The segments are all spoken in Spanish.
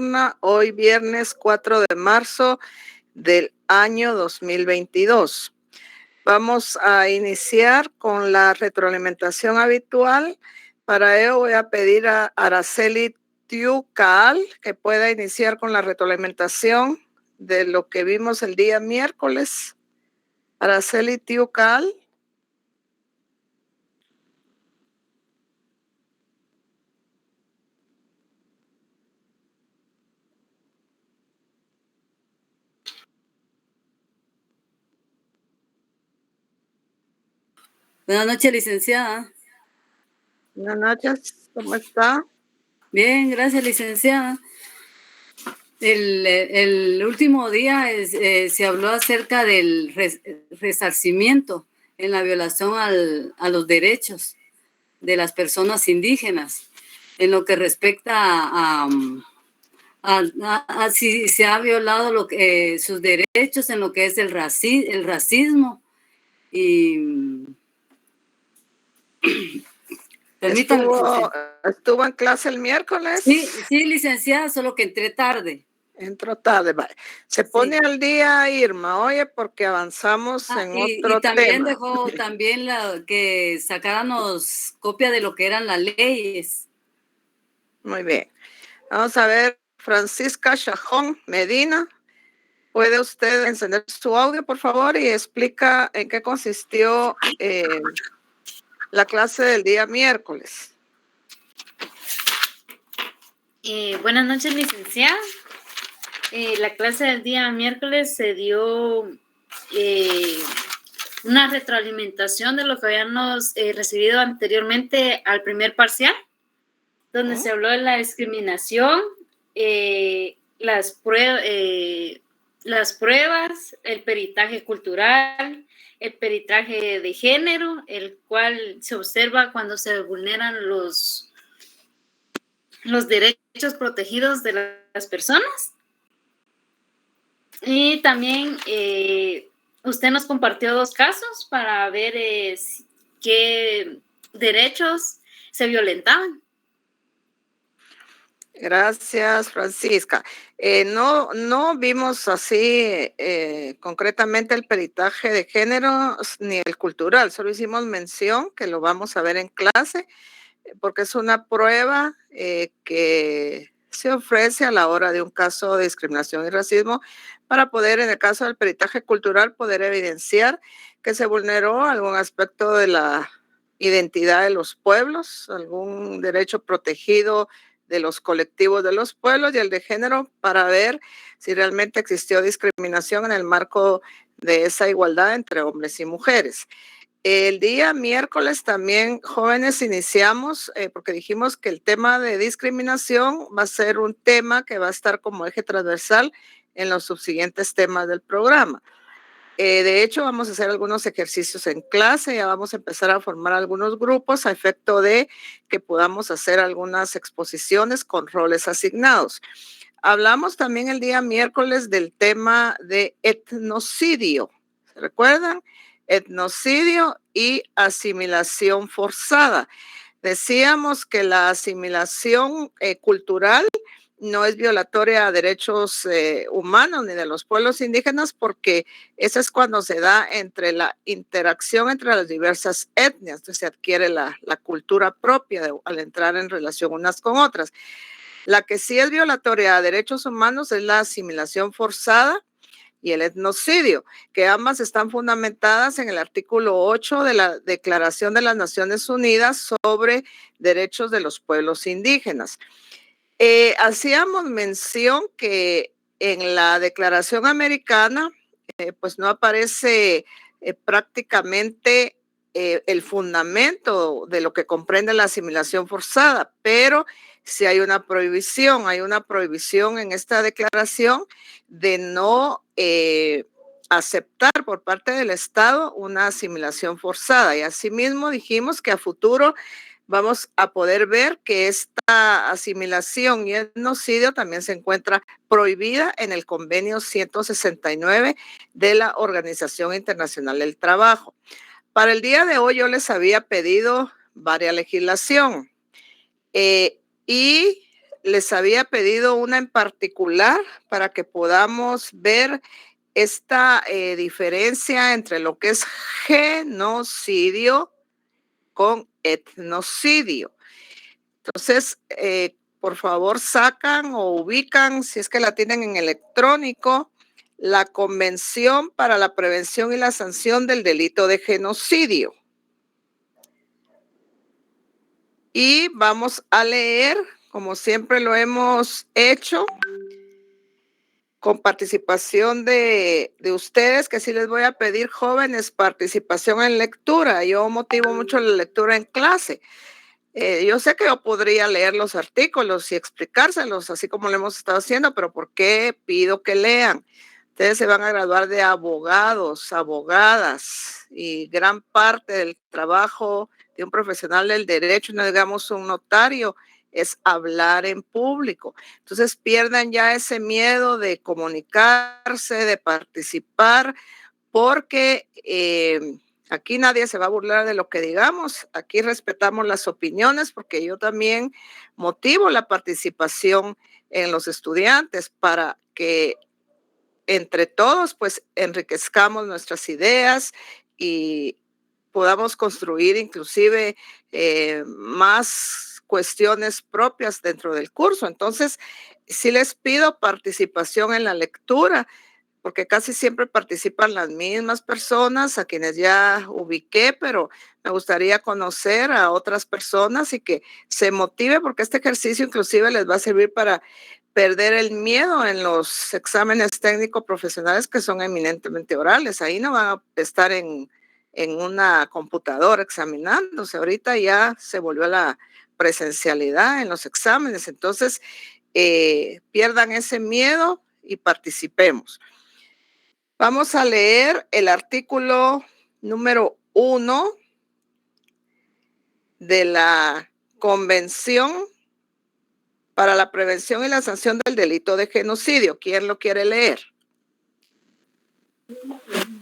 nocturna, hoy viernes 4 de marzo del año 2022. Vamos a iniciar con la retroalimentación habitual. Para ello voy a pedir a Araceli Tiucal que pueda iniciar con la retroalimentación de lo que vimos el día miércoles. Araceli Tiucal. Buenas noches, licenciada. Buenas noches, ¿cómo está? Bien, gracias, licenciada. El último día se habló acerca del resarcimiento en la violación a los derechos de las personas indígenas, en lo que respecta a si se ha violado sus derechos en lo que es el racismo y... Permítame. ¿Estuvo en clase el miércoles? Sí, licenciada, solo que entré tarde. Entró tarde. Se pone al día, Irma, oye, porque avanzamos en otro también tema. Dejó también que sacáramos copia de lo que eran las leyes. Muy bien. Vamos a ver, Francisca Chajón Medina. ¿Puede usted encender su audio, por favor, y explica en qué consistió la clase del día miércoles? Buenas noches, licenciada. La clase del día miércoles se dio una retroalimentación de lo que habíamos recibido anteriormente al primer parcial, donde se habló de la discriminación, las pruebas, el peritaje cultural, el peritaje de género, el cual se observa cuando se vulneran los derechos protegidos de las personas. Y también usted nos compartió 2 casos para ver qué derechos se violentaban. Gracias, Francisca. No vimos así concretamente el peritaje de género ni el cultural, solo hicimos mención que lo vamos a ver en clase, porque es una prueba que se ofrece a la hora de un caso de discriminación y racismo para poder, en el caso del peritaje cultural, poder evidenciar que se vulneró algún aspecto de la identidad de los pueblos, algún derecho protegido de los colectivos de los pueblos, y el de género, para ver si realmente existió discriminación en el marco de esa igualdad entre hombres y mujeres. El día miércoles también, jóvenes, iniciamos, porque dijimos que el tema de discriminación va a ser un tema que va a estar como eje transversal en los subsiguientes temas del programa. De hecho, vamos a hacer algunos ejercicios en clase, ya vamos a empezar a formar algunos grupos a efecto de que podamos hacer algunas exposiciones con roles asignados. Hablamos también el día miércoles del tema de etnocidio. ¿Se recuerdan? Etnocidio y asimilación forzada. Decíamos que la asimilación cultural no es violatoria a derechos humanos ni de los pueblos indígenas, porque eso es cuando se da entre la interacción entre las diversas etnias, entonces se adquiere la cultura propia al entrar en relación unas con otras. La que sí es violatoria a derechos humanos es la asimilación forzada y el etnocidio, que ambas están fundamentadas en el artículo 8 de la Declaración de las Naciones Unidas sobre Derechos de los Pueblos Indígenas. Hacíamos mención que en la Declaración Americana, pues no aparece prácticamente el fundamento de lo que comprende la asimilación forzada, pero sí hay una prohibición en esta declaración de no aceptar por parte del Estado una asimilación forzada. Y asimismo dijimos que a futuro vamos a poder ver que esta asimilación y etnocidio también se encuentra prohibida en el convenio 169 de la Organización Internacional del Trabajo. Para el día de hoy yo les había pedido varias legislación y les había pedido una en particular para que podamos ver esta diferencia entre lo que es genocidio con etnocidio. Entonces, por favor, sacan o ubican, si es que la tienen en electrónico, la Convención para la Prevención y la Sanción del Delito de Genocidio. Y vamos a leer, como siempre lo hemos hecho, con participación de ustedes, que sí les voy a pedir, jóvenes, participación en lectura. Yo motivo mucho la lectura en clase. Yo sé que yo podría leer los artículos y explicárselos, así como lo hemos estado haciendo, pero ¿por qué pido que lean? Ustedes se van a graduar de abogados, abogadas, y gran parte del trabajo de un profesional del derecho, no digamos un notario, es hablar en público. Entonces pierdan ya ese miedo de comunicarse, de participar, porque aquí nadie se va a burlar de lo que digamos. Aquí respetamos las opiniones, porque yo también motivo la participación en los estudiantes para que entre todos pues enriquezcamos nuestras ideas y podamos construir inclusive más cuestiones propias dentro del curso. Entonces, sí les pido participación en la lectura, porque casi siempre participan las mismas personas a quienes ya ubiqué, pero me gustaría conocer a otras personas y que se motive, porque este ejercicio inclusive les va a servir para perder el miedo en los exámenes técnicos profesionales que son eminentemente orales. Ahí no van a estar en una computadora examinándose. Ahorita ya se volvió a la presencialidad en los exámenes. Entonces, pierdan ese miedo y participemos. Vamos a leer el artículo número 1 de la Convención para la Prevención y la Sanción del Delito de Genocidio. ¿Quién lo quiere leer?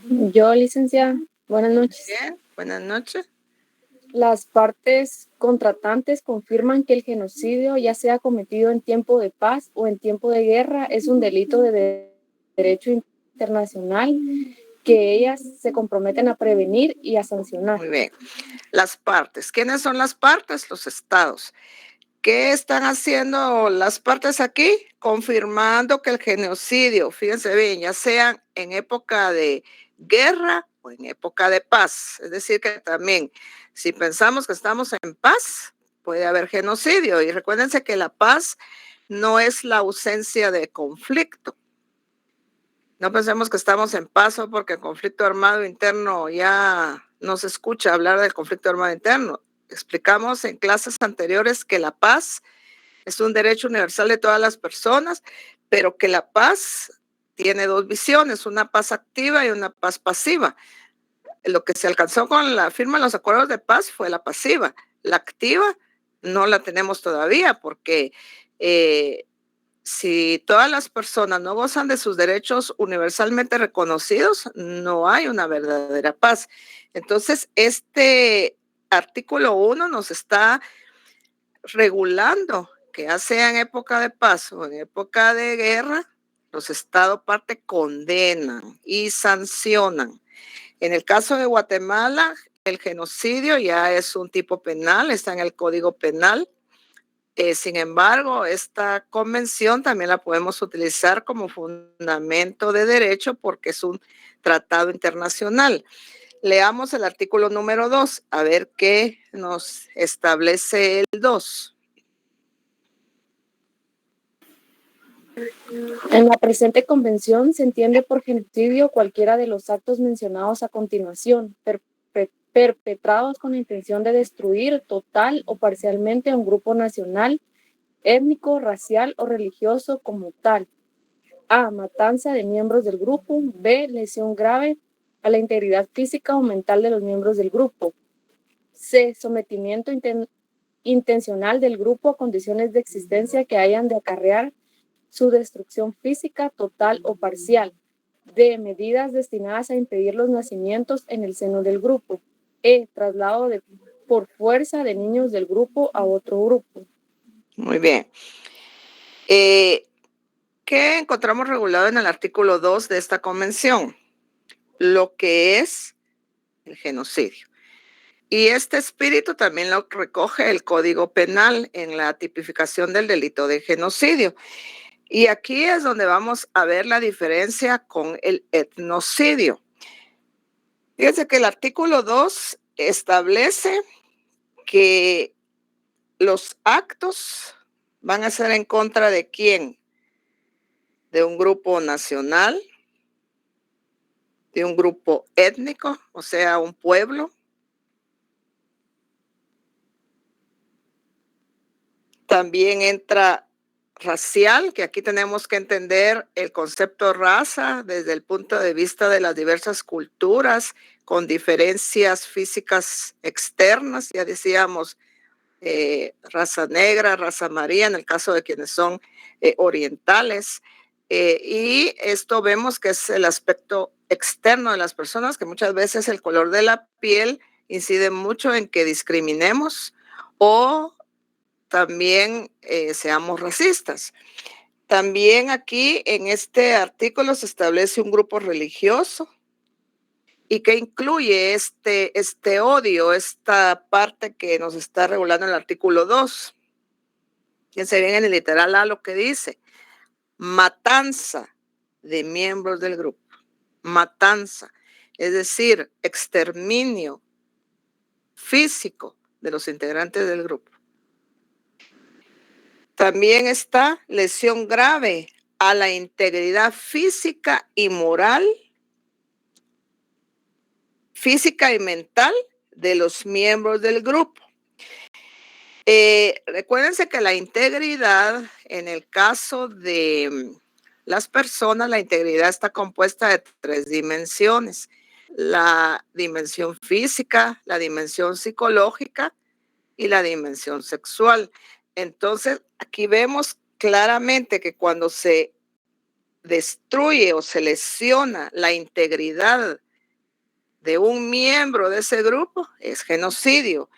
Yo, licenciada. Buenas noches. Bien, buenas noches. Las partes contratantes confirman que el genocidio, ya sea cometido en tiempo de paz o en tiempo de guerra, es un delito de derecho internacional que ellas se comprometen a prevenir y a sancionar. Muy bien. Las partes. ¿Quiénes son las partes? Los estados. ¿Qué están haciendo las partes aquí? Confirmando que el genocidio, fíjense bien, ya sea en época de guerra o en época de paz. Es decir, que también, si pensamos que estamos en paz, puede haber genocidio. Y recuérdense que la paz no es la ausencia de conflicto. No pensemos que estamos en paz porque el conflicto armado interno ya no se escucha hablar del conflicto armado interno. Explicamos en clases anteriores que la paz es un derecho universal de todas las personas, pero que la paz tiene dos visiones, una paz activa y una paz pasiva. Lo que se alcanzó con la firma de los acuerdos de paz fue la pasiva. La activa no la tenemos todavía porque si todas las personas no gozan de sus derechos universalmente reconocidos, no hay una verdadera paz. Entonces, este artículo 1 nos está regulando que ya sea en época de paz o en época de guerra, los estados parte condenan y sancionan. En el caso de Guatemala, el genocidio ya es un tipo penal, está en el Código Penal. Sin embargo, esta convención también la podemos utilizar como fundamento de derecho porque es un tratado internacional. Leamos el artículo número 2, a ver qué nos establece el 2. En la presente convención se entiende por genocidio cualquiera de los actos mencionados a continuación, perpetrados con la intención de destruir total o parcialmente a un grupo nacional, étnico, racial o religioso como tal. A. Matanza de miembros del grupo. B. Lesión grave a la integridad física o mental de los miembros del grupo. C. Sometimiento intencional del grupo a condiciones de existencia que hayan de acarrear su destrucción física total o parcial. D. Medidas destinadas a impedir los nacimientos en el seno del grupo. E. Traslado por fuerza de niños del grupo a otro grupo. Muy bien. ¿Qué encontramos regulado en el artículo 2 de esta convención? Lo que es el genocidio. Y este espíritu también lo recoge el Código Penal en la tipificación del delito de genocidio. Y aquí es donde vamos a ver la diferencia con el etnocidio. Fíjense que el artículo 2 establece que los actos van a ser en contra de quién, de un grupo nacional, de un grupo étnico, o sea, un pueblo. También entra racial, que aquí tenemos que entender el concepto raza desde el punto de vista de las diversas culturas con diferencias físicas externas, ya decíamos, raza negra, raza amarilla, en el caso de quienes son orientales. Y esto vemos que es el aspecto externo de las personas, que muchas veces el color de la piel incide mucho en que discriminemos o también seamos racistas. También aquí en este artículo se establece un grupo religioso y que incluye este odio, esta parte que nos está regulando el artículo 2. Fíjense bien en el literal A lo que dice: matanza de miembros del grupo. Matanza, es decir, exterminio físico de los integrantes del grupo. También está lesión grave a la integridad física y moral, física y mental de los miembros del grupo. Recuérdense que la integridad, en el caso de las personas, la integridad está compuesta de 3 dimensiones: la dimensión física, la dimensión psicológica y la dimensión sexual. Entonces, aquí vemos claramente que cuando se destruye o se lesiona la integridad de un miembro de ese grupo, es genocidio.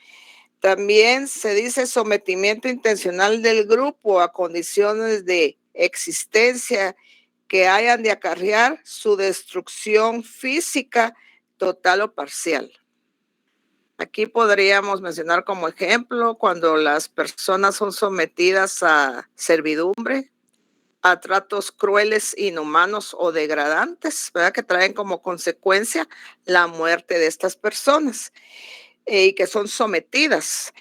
También se dice sometimiento intencional del grupo a condiciones de existencia que hayan de acarrear su destrucción física total o parcial. Aquí podríamos mencionar como ejemplo cuando las personas son sometidas a servidumbre, a tratos crueles, inhumanos o degradantes, ¿verdad? Que traen como consecuencia la muerte de estas personas y que son sometidas.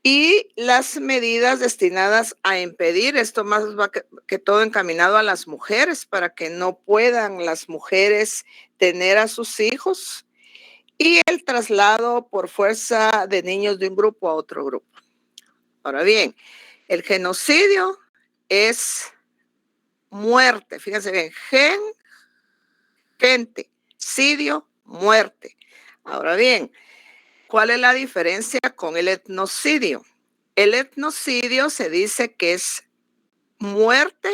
Y las medidas destinadas a impedir, esto más va que todo encaminado a las mujeres, para que no puedan las mujeres tener a sus hijos, y el traslado por fuerza de niños de un grupo a otro grupo. Ahora bien, el genocidio es muerte. Fíjense bien, gente, cidio, muerte. Ahora bien, ¿cuál es la diferencia con el etnocidio? El etnocidio se dice que es muerte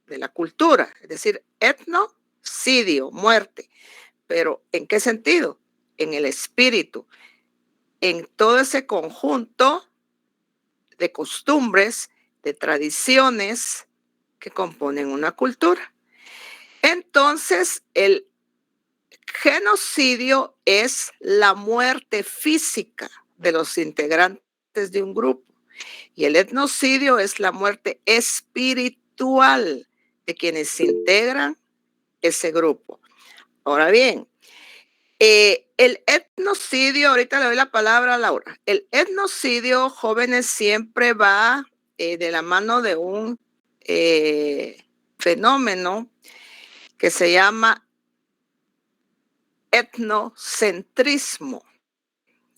de la cultura, es decir, etnocidio, muerte. Pero ¿en qué sentido? En el espíritu, en todo ese conjunto de costumbres, de tradiciones que componen una cultura. Entonces, el genocidio es la muerte física de los integrantes de un grupo y el etnocidio es la muerte espiritual de quienes integran ese grupo. Ahora bien, el etnocidio, ahorita le doy la palabra a Laura. El etnocidio, jóvenes, siempre va de la mano de un fenómeno que se llama etnocentrismo.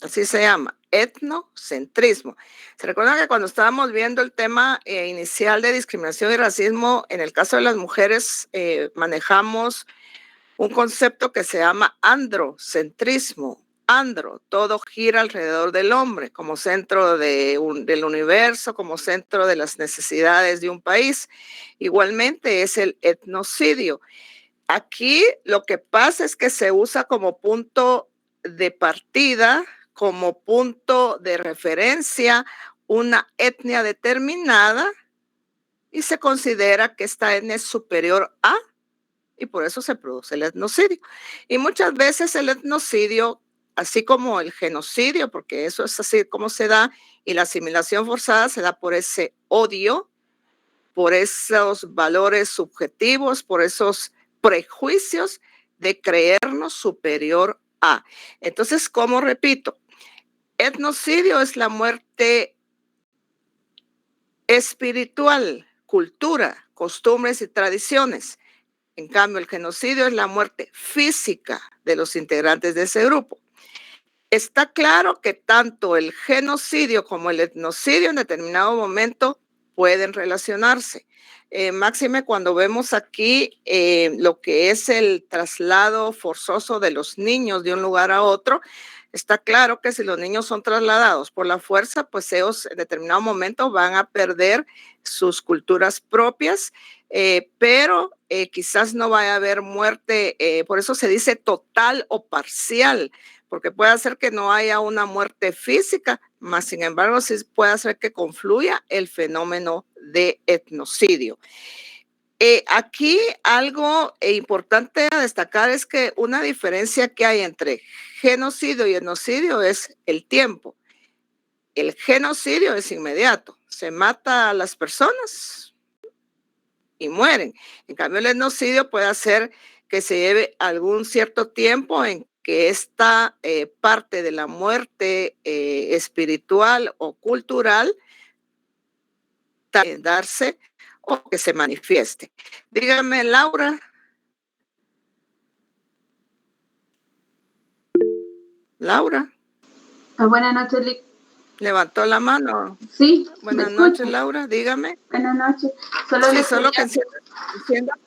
Así se llama, etnocentrismo. Se recuerda que cuando estábamos viendo el tema inicial de discriminación y racismo, en el caso de las mujeres, manejamos un concepto que se llama androcentrismo. Andro, todo gira alrededor del hombre, como centro del universo, como centro de las necesidades de un país. Igualmente es el etnocidio. Aquí lo que pasa es que se usa como punto de partida, como punto de referencia, una etnia determinada y se considera que esta etnia es superior a, y por eso se produce el etnocidio. Y muchas veces el etnocidio, así como el genocidio, porque eso es así como se da, y la asimilación forzada se da por ese odio, por esos valores subjetivos, por esos prejuicios de creernos superior a. Entonces, como repito, etnocidio es la muerte espiritual, cultura, costumbres y tradiciones. En cambio, el genocidio es la muerte física de los integrantes de ese grupo. Está claro que tanto el genocidio como el etnocidio en determinado momento pueden relacionarse. Máxime cuando vemos aquí lo que es el traslado forzoso de los niños de un lugar a otro, está claro que si los niños son trasladados por la fuerza, pues ellos en determinado momento van a perder sus culturas propias, pero quizás no vaya a haber muerte, por eso se dice total o parcial, porque puede hacer que no haya una muerte física, más sin embargo sí puede hacer que confluya el fenómeno de etnocidio. Aquí algo importante a destacar es que una diferencia que hay entre genocidio y etnocidio es el tiempo. El genocidio es inmediato, se mata a las personas y mueren. En cambio, el etnocidio puede hacer que se lleve algún cierto tiempo en que esta parte de la muerte espiritual o cultural darse o que se manifieste. Dígame, Laura. Laura. Buenas noches, Lic. Levantó la mano. Sí. Buenas noches, Laura, dígame. Buenas noches. Solo que encienda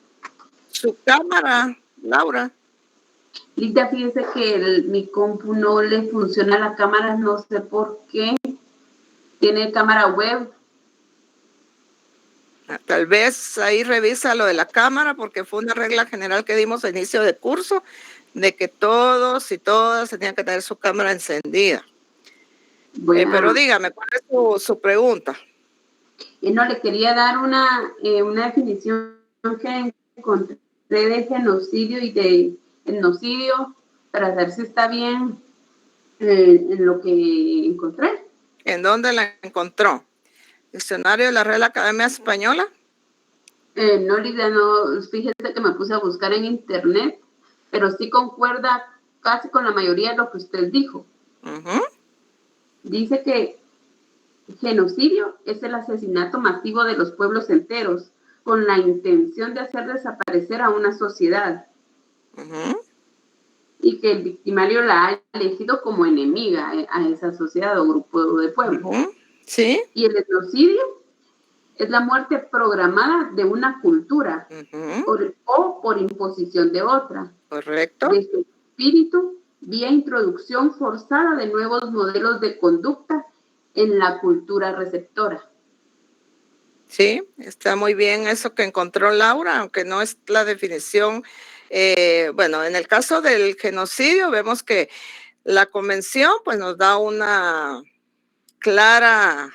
su cámara, Laura. Lita, fíjese que mi compu no le funciona la cámara, no sé por qué. Tiene cámara web. Tal vez ahí revisa lo de la cámara, porque fue una regla general que dimos a inicio de curso, de que todos y todas tenían que tener su cámara encendida. Bueno. Pero dígame, ¿cuál es su pregunta? No, le quería dar una definición que encontré de genocidio y de etnocidio, para ver si está bien en lo que encontré. ¿En dónde la encontró? ¿Diccionario de la Real Academia Española? No, Lidia, no, fíjese que me puse a buscar en internet, pero sí concuerda casi con la mayoría de lo que usted dijo. Dice que genocidio es el asesinato masivo de los pueblos enteros con la intención de hacer desaparecer a una sociedad. Y que el victimario la ha elegido como enemiga a esa sociedad o grupo de pueblos. Sí. Y el etnocidio es la muerte programada de una cultura o por imposición de otra. Correcto. De su espíritu vía introducción forzada de nuevos modelos de conducta en la cultura receptora. Sí, está muy bien eso que encontró Laura, aunque no es la definición. Bueno, en el caso del genocidio vemos que la convención pues nos da una clara,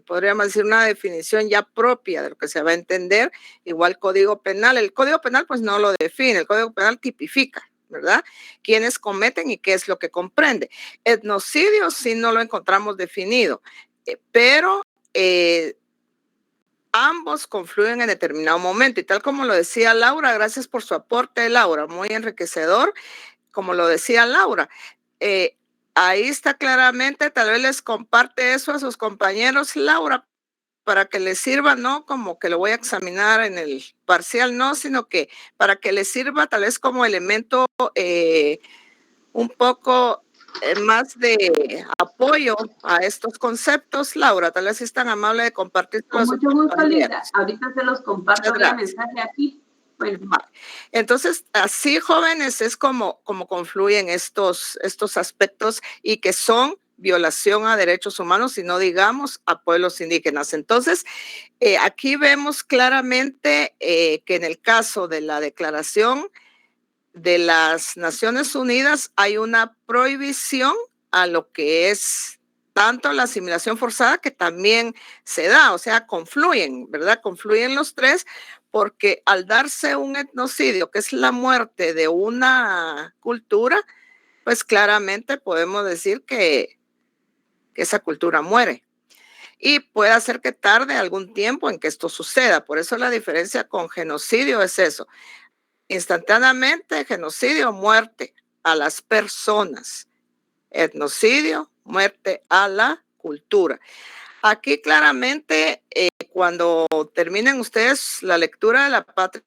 podríamos decir una definición ya propia de lo que se va a entender, igual Código Penal. El Código Penal pues no lo define, el Código Penal tipifica, ¿verdad? Quiénes cometen y qué es lo que comprende. Etnocidio sí no lo encontramos definido, pero ambos confluyen en determinado momento, y tal como lo decía Laura, gracias por su aporte, Laura, muy enriquecedor, como lo decía Laura, ahí está claramente, tal vez les comparte eso a sus compañeros, Laura, para que les sirva, no como que lo voy a examinar en el parcial, no, sino que para que les sirva tal vez como elemento un poco más de apoyo a estos conceptos. Laura, tal vez es tan amable de compartir. Con mucho gusto, Linda. Ahorita se los comparto vía mensaje aquí. Bueno. Entonces, así, jóvenes, es como confluyen estos aspectos y que son violación a derechos humanos y no digamos a pueblos indígenas. Entonces, aquí vemos claramente que en el caso de la Declaración de las Naciones Unidas hay una prohibición a lo que es tanto la asimilación forzada que también se da, o sea, confluyen, ¿verdad? Confluyen los tres, porque al darse un etnocidio, que es la muerte de una cultura, pues claramente podemos decir que esa cultura muere. Y puede ser que tarde algún tiempo en que esto suceda. Por eso la diferencia con genocidio es eso. Instantáneamente, genocidio, muerte a las personas. Etnocidio, muerte a la cultura. Aquí claramente, cuando terminen ustedes la lectura de La Patria,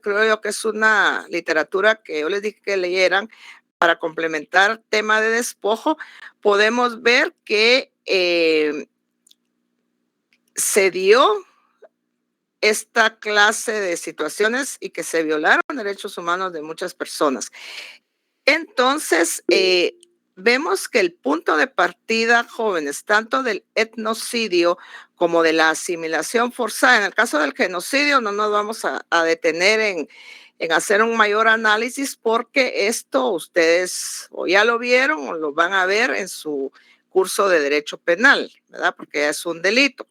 creo yo que es una literatura que yo les dije que leyeran para complementar tema de despojo, podemos ver que se dio esta clase de situaciones y que se violaron derechos humanos de muchas personas. Entonces, vemos que el punto de partida, jóvenes, tanto del etnocidio como de la asimilación forzada, en el caso del genocidio no nos vamos a detener en hacer un mayor análisis, porque esto ustedes o ya lo vieron o lo van a ver en su curso de derecho penal, ¿verdad? Porque es un delito.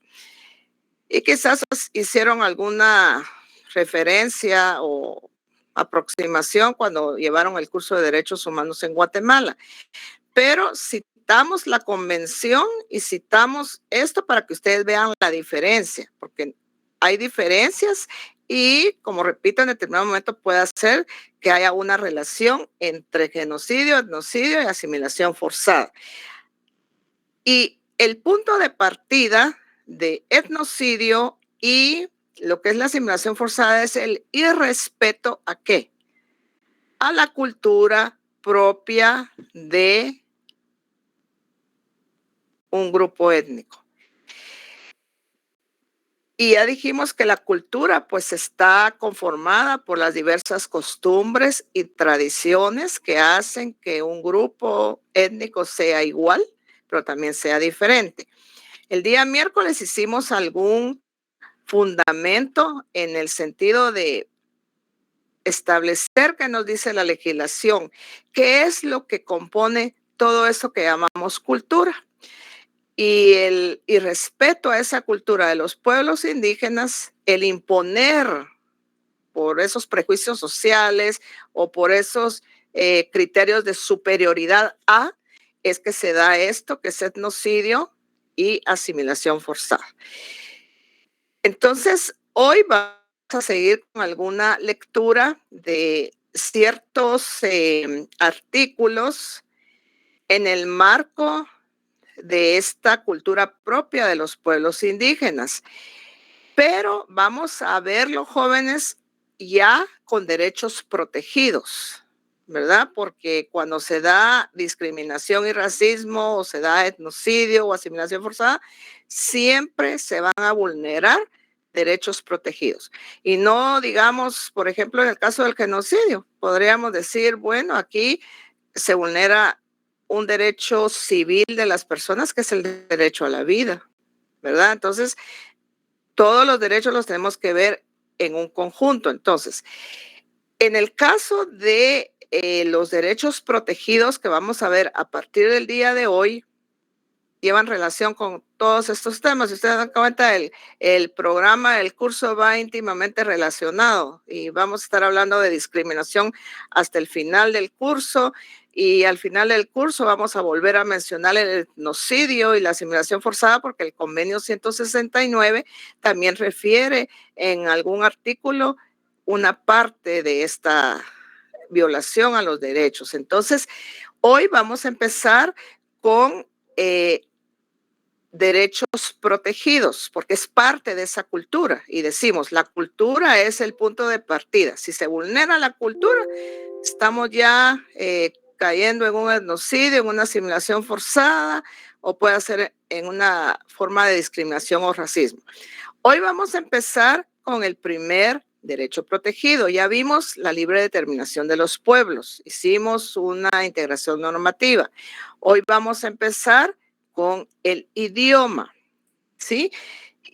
Y quizás hicieron alguna referencia o aproximación cuando llevaron el curso de derechos humanos en Guatemala. Pero citamos la convención y citamos esto para que ustedes vean la diferencia, porque hay diferencias y, como repito, en determinado momento puede ser que haya una relación entre genocidio, etnocidio y asimilación forzada. Y el punto de partida de etnocidio y lo que es la asimilación forzada es el irrespeto ¿a qué? A la cultura propia de un grupo étnico. Y ya dijimos que la cultura pues está conformada por las diversas costumbres y tradiciones que hacen que un grupo étnico sea igual, pero también sea diferente. El día miércoles hicimos algún fundamento en el sentido de establecer qué nos dice la legislación, qué es lo que compone todo eso que llamamos cultura. Y el irrespeto a esa cultura de los pueblos indígenas, el imponer por esos prejuicios sociales o por esos criterios de superioridad es que se da esto, que es etnocidio y asimilación forzada. Entonces, hoy vamos a seguir con alguna lectura de ciertos artículos en el marco de esta cultura propia de los pueblos indígenas. Pero vamos a verlo, jóvenes, ya con derechos protegidos, ¿verdad? Porque cuando se da discriminación y racismo, o se da etnocidio o asimilación forzada, siempre se van a vulnerar derechos protegidos. Y no digamos, por ejemplo, en el caso del genocidio, podríamos decir, bueno, aquí se vulnera un derecho civil de las personas, que es el derecho a la vida, ¿verdad? Entonces, todos los derechos los tenemos que ver en un conjunto. Entonces, en el caso de los derechos protegidos que vamos a ver a partir del día de hoy, llevan relación con todos estos temas. Si ustedes dan cuenta, el programa, el curso va íntimamente relacionado y vamos a estar hablando de discriminación hasta el final del curso. Y al final del curso vamos a volver a mencionar el etnocidio y la asimilación forzada, porque el convenio 169 también refiere en algún artículo una parte de esta violación a los derechos. Entonces, hoy vamos a empezar con derechos protegidos, porque es parte de esa cultura. Y decimos, la cultura es el punto de partida. Si se vulnera la cultura, estamos ya cayendo en un etnocidio, en una asimilación forzada, o puede ser en una forma de discriminación o racismo. Hoy vamos a empezar con el primer derecho protegido. Ya vimos la libre determinación de los pueblos. Hicimos una integración normativa. Hoy vamos a empezar con el idioma, ¿sí?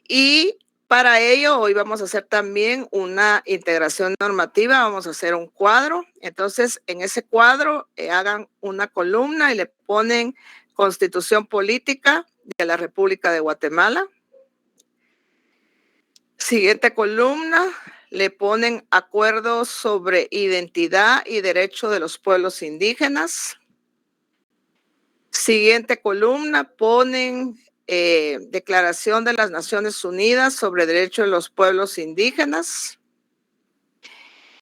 Y para ello, hoy vamos a hacer también una integración normativa, vamos a hacer un cuadro. Entonces, en ese cuadro hagan una columna y le ponen Constitución Política de la República de Guatemala. Siguiente columna, le ponen acuerdos sobre identidad y derecho de los pueblos indígenas. Siguiente columna, ponen Declaración de las Naciones Unidas sobre Derecho de los Pueblos Indígenas.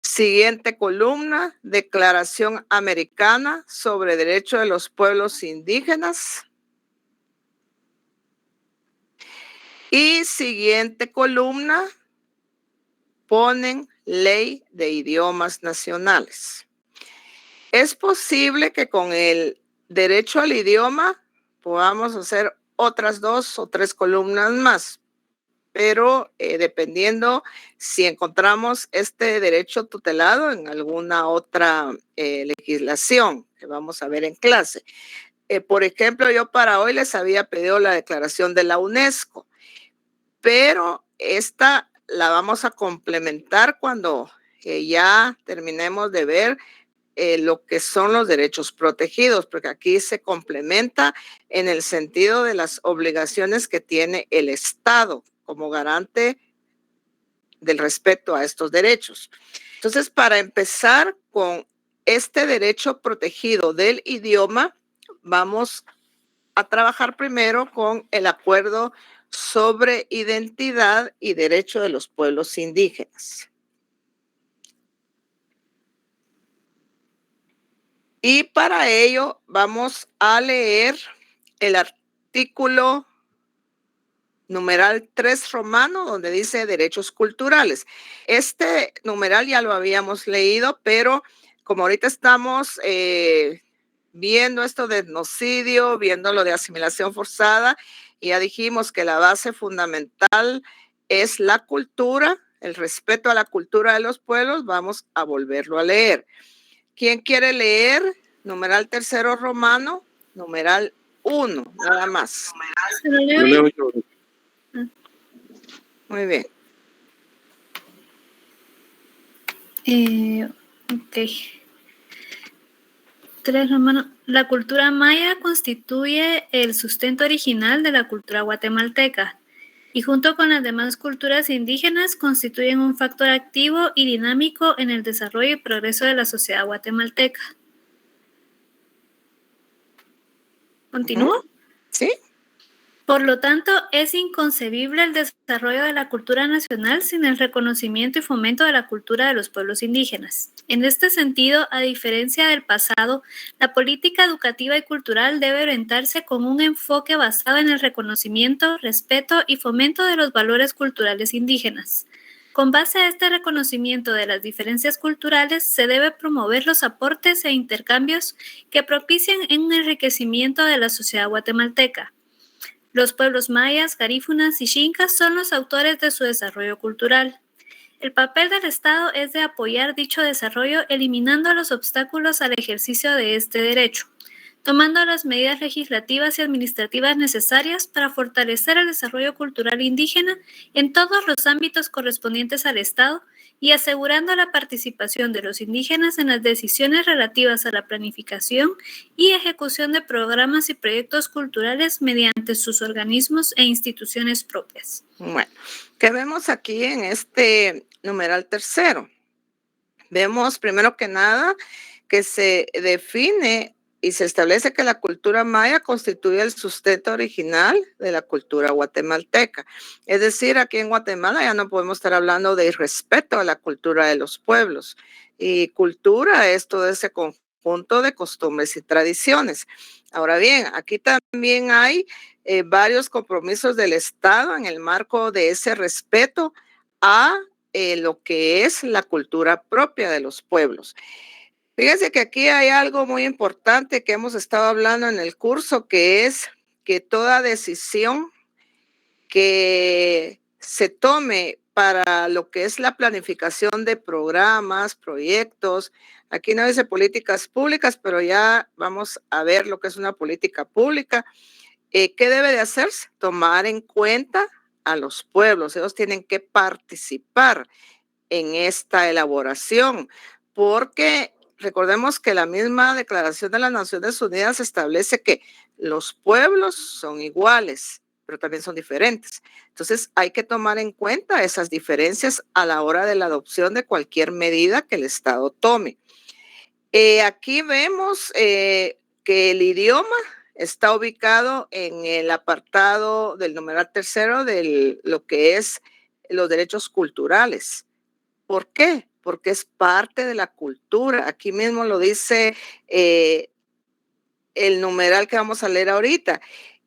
Siguiente columna, Declaración Americana sobre Derecho de los Pueblos Indígenas. Y siguiente columna, ponen Ley de Idiomas Nacionales. Es posible que con el derecho al idioma podamos hacer otras 2 o 3 columnas más, pero dependiendo si encontramos este derecho tutelado en alguna otra legislación que vamos a ver en clase. Por ejemplo, yo para hoy les había pedido la declaración de la UNESCO, pero esta la vamos a complementar cuando ya terminemos de ver lo que son los derechos protegidos, porque aquí se complementa en el sentido de las obligaciones que tiene el Estado como garante del respeto a estos derechos. Entonces, para empezar con este derecho protegido del idioma, vamos a trabajar primero con el acuerdo sobre identidad y derecho de los pueblos indígenas. Y para ello vamos a leer el artículo numeral 3 romano, donde dice derechos culturales. Este numeral ya lo habíamos leído, pero como ahorita estamos viendo esto de etnocidio, viendo lo de asimilación forzada, y ya dijimos que la base fundamental es la cultura, el respeto a la cultura de los pueblos, vamos a volverlo a leer. ¿Quién quiere leer? Numeral 3 romano, numeral 1, nada más. Muy bien. Ok. 3 romano. La cultura maya constituye el sustento original de la cultura guatemalteca y junto con las demás culturas indígenas constituyen un factor activo y dinámico en el desarrollo y progreso de la sociedad guatemalteca. ¿Continúo? Sí. Por lo tanto, es inconcebible el desarrollo de la cultura nacional sin el reconocimiento y fomento de la cultura de los pueblos indígenas. En este sentido, a diferencia del pasado, la política educativa y cultural debe orientarse con un enfoque basado en el reconocimiento, respeto y fomento de los valores culturales indígenas. Con base a este reconocimiento de las diferencias culturales, se debe promover los aportes e intercambios que propicien un enriquecimiento de la sociedad guatemalteca. Los pueblos mayas, garífunas y xincas son los autores de su desarrollo cultural. El papel del Estado es de apoyar dicho desarrollo eliminando los obstáculos al ejercicio de este derecho, tomando las medidas legislativas y administrativas necesarias para fortalecer el desarrollo cultural indígena en todos los ámbitos correspondientes al Estado y asegurando la participación de los indígenas en las decisiones relativas a la planificación y ejecución de programas y proyectos culturales mediante sus organismos e instituciones propias. Bueno, ¿qué vemos aquí en este numeral 3? Vemos primero que nada que se define y se establece que la cultura maya constituye el sustento original de la cultura guatemalteca. Es decir, aquí en Guatemala ya no podemos estar hablando de irrespeto a la cultura de los pueblos. Y cultura es todo ese conjunto de costumbres y tradiciones. Ahora bien, aquí también hay varios compromisos del Estado en el marco de ese respeto a lo que es la cultura propia de los pueblos. Fíjense que aquí hay algo muy importante que hemos estado hablando en el curso, que es que toda decisión que se tome para lo que es la planificación de programas, proyectos, aquí no dice políticas públicas, pero ya vamos a ver lo que es una política pública. ¿Qué debe de hacerse? Tomar en cuenta a los pueblos. Ellos tienen que participar en esta elaboración, porque recordemos que la misma Declaración de las Naciones Unidas establece que Los pueblos son iguales, pero también son diferentes. Entonces hay que tomar en cuenta esas diferencias a la hora de la adopción de cualquier medida que el Estado tome. Aquí vemos que el idioma está ubicado en el apartado del numeral tercero de lo que es los derechos culturales. ¿Por qué? Porque es parte de la cultura. Aquí mismo lo dice el numeral que vamos a leer ahorita.